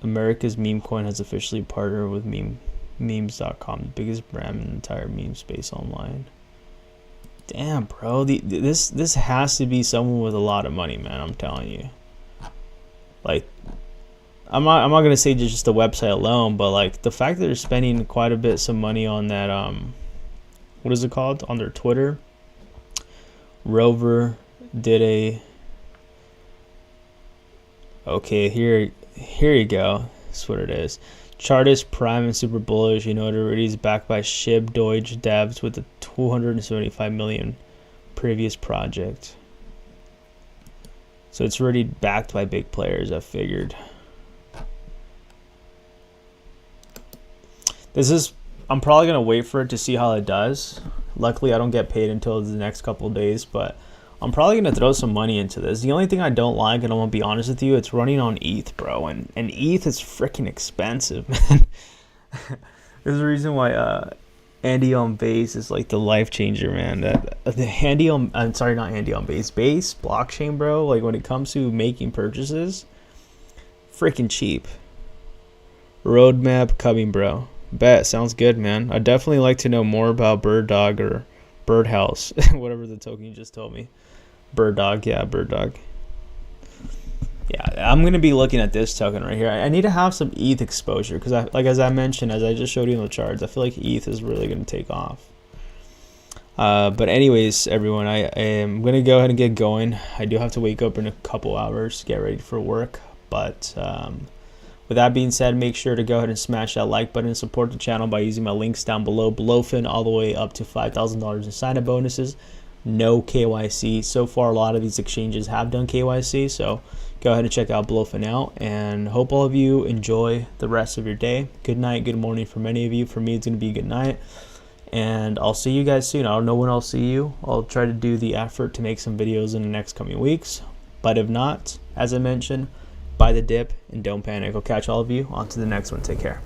America's Memecoin has officially partnered with memes.com, the biggest brand in the entire meme space online. Damn, bro. This has to be someone with a lot of money, man. I'm telling you. Like, I'm not going to say just the website alone, but like the fact that they're spending quite a bit some money on that, what is it called? On their Twitter. Rover did a okay here you go. That's what it is. Chart is prime and super bullish. You know, it already is backed by SHIB Deutsche devs with a 275 million previous project. So it's already backed by big players, I figured. I'm probably going to wait for it to see how it does. Luckily, I don't get paid until the next couple of days, but I'm probably going to throw some money into this. The only thing I don't like, and I'm going to be honest with you, it's running on ETH, bro. And ETH is freaking expensive, man. There's a reason why Andy on Base is like the life changer, man. The Andy on, I'm sorry, not Andy on Base blockchain, bro. Like when it comes to making purchases, freaking cheap. Roadmap coming, bro. Bet, sounds good, man. I'd definitely like to know more about Bird Dog or Birdhouse, whatever the token you just told me. Bird Dog, yeah, Bird Dog. Yeah, I'm gonna be looking at this token right here. I need to have some ETH exposure because, as I mentioned, as I just showed you in the charts, I feel like ETH is really gonna take off. But anyways, everyone, I am gonna go ahead and get going. I do have to wake up in a couple hours to get ready for work, but with that being said, make sure to go ahead and smash that like button and support the channel by using my links down below. Blofin all the way up to $5,000 in sign-up bonuses. No KYC. So far, a lot of these exchanges have done KYC, so go ahead and check out Blofin out. And hope all of you enjoy the rest of your day. Good night, good morning for many of you. For me, it's going to be good night. And I'll see you guys soon. I don't know when I'll see you. I'll try to do the effort to make some videos in the next coming weeks. But if not, as I mentioned, buy the dip and don't panic. I'll catch all of you on to the next one. Take care.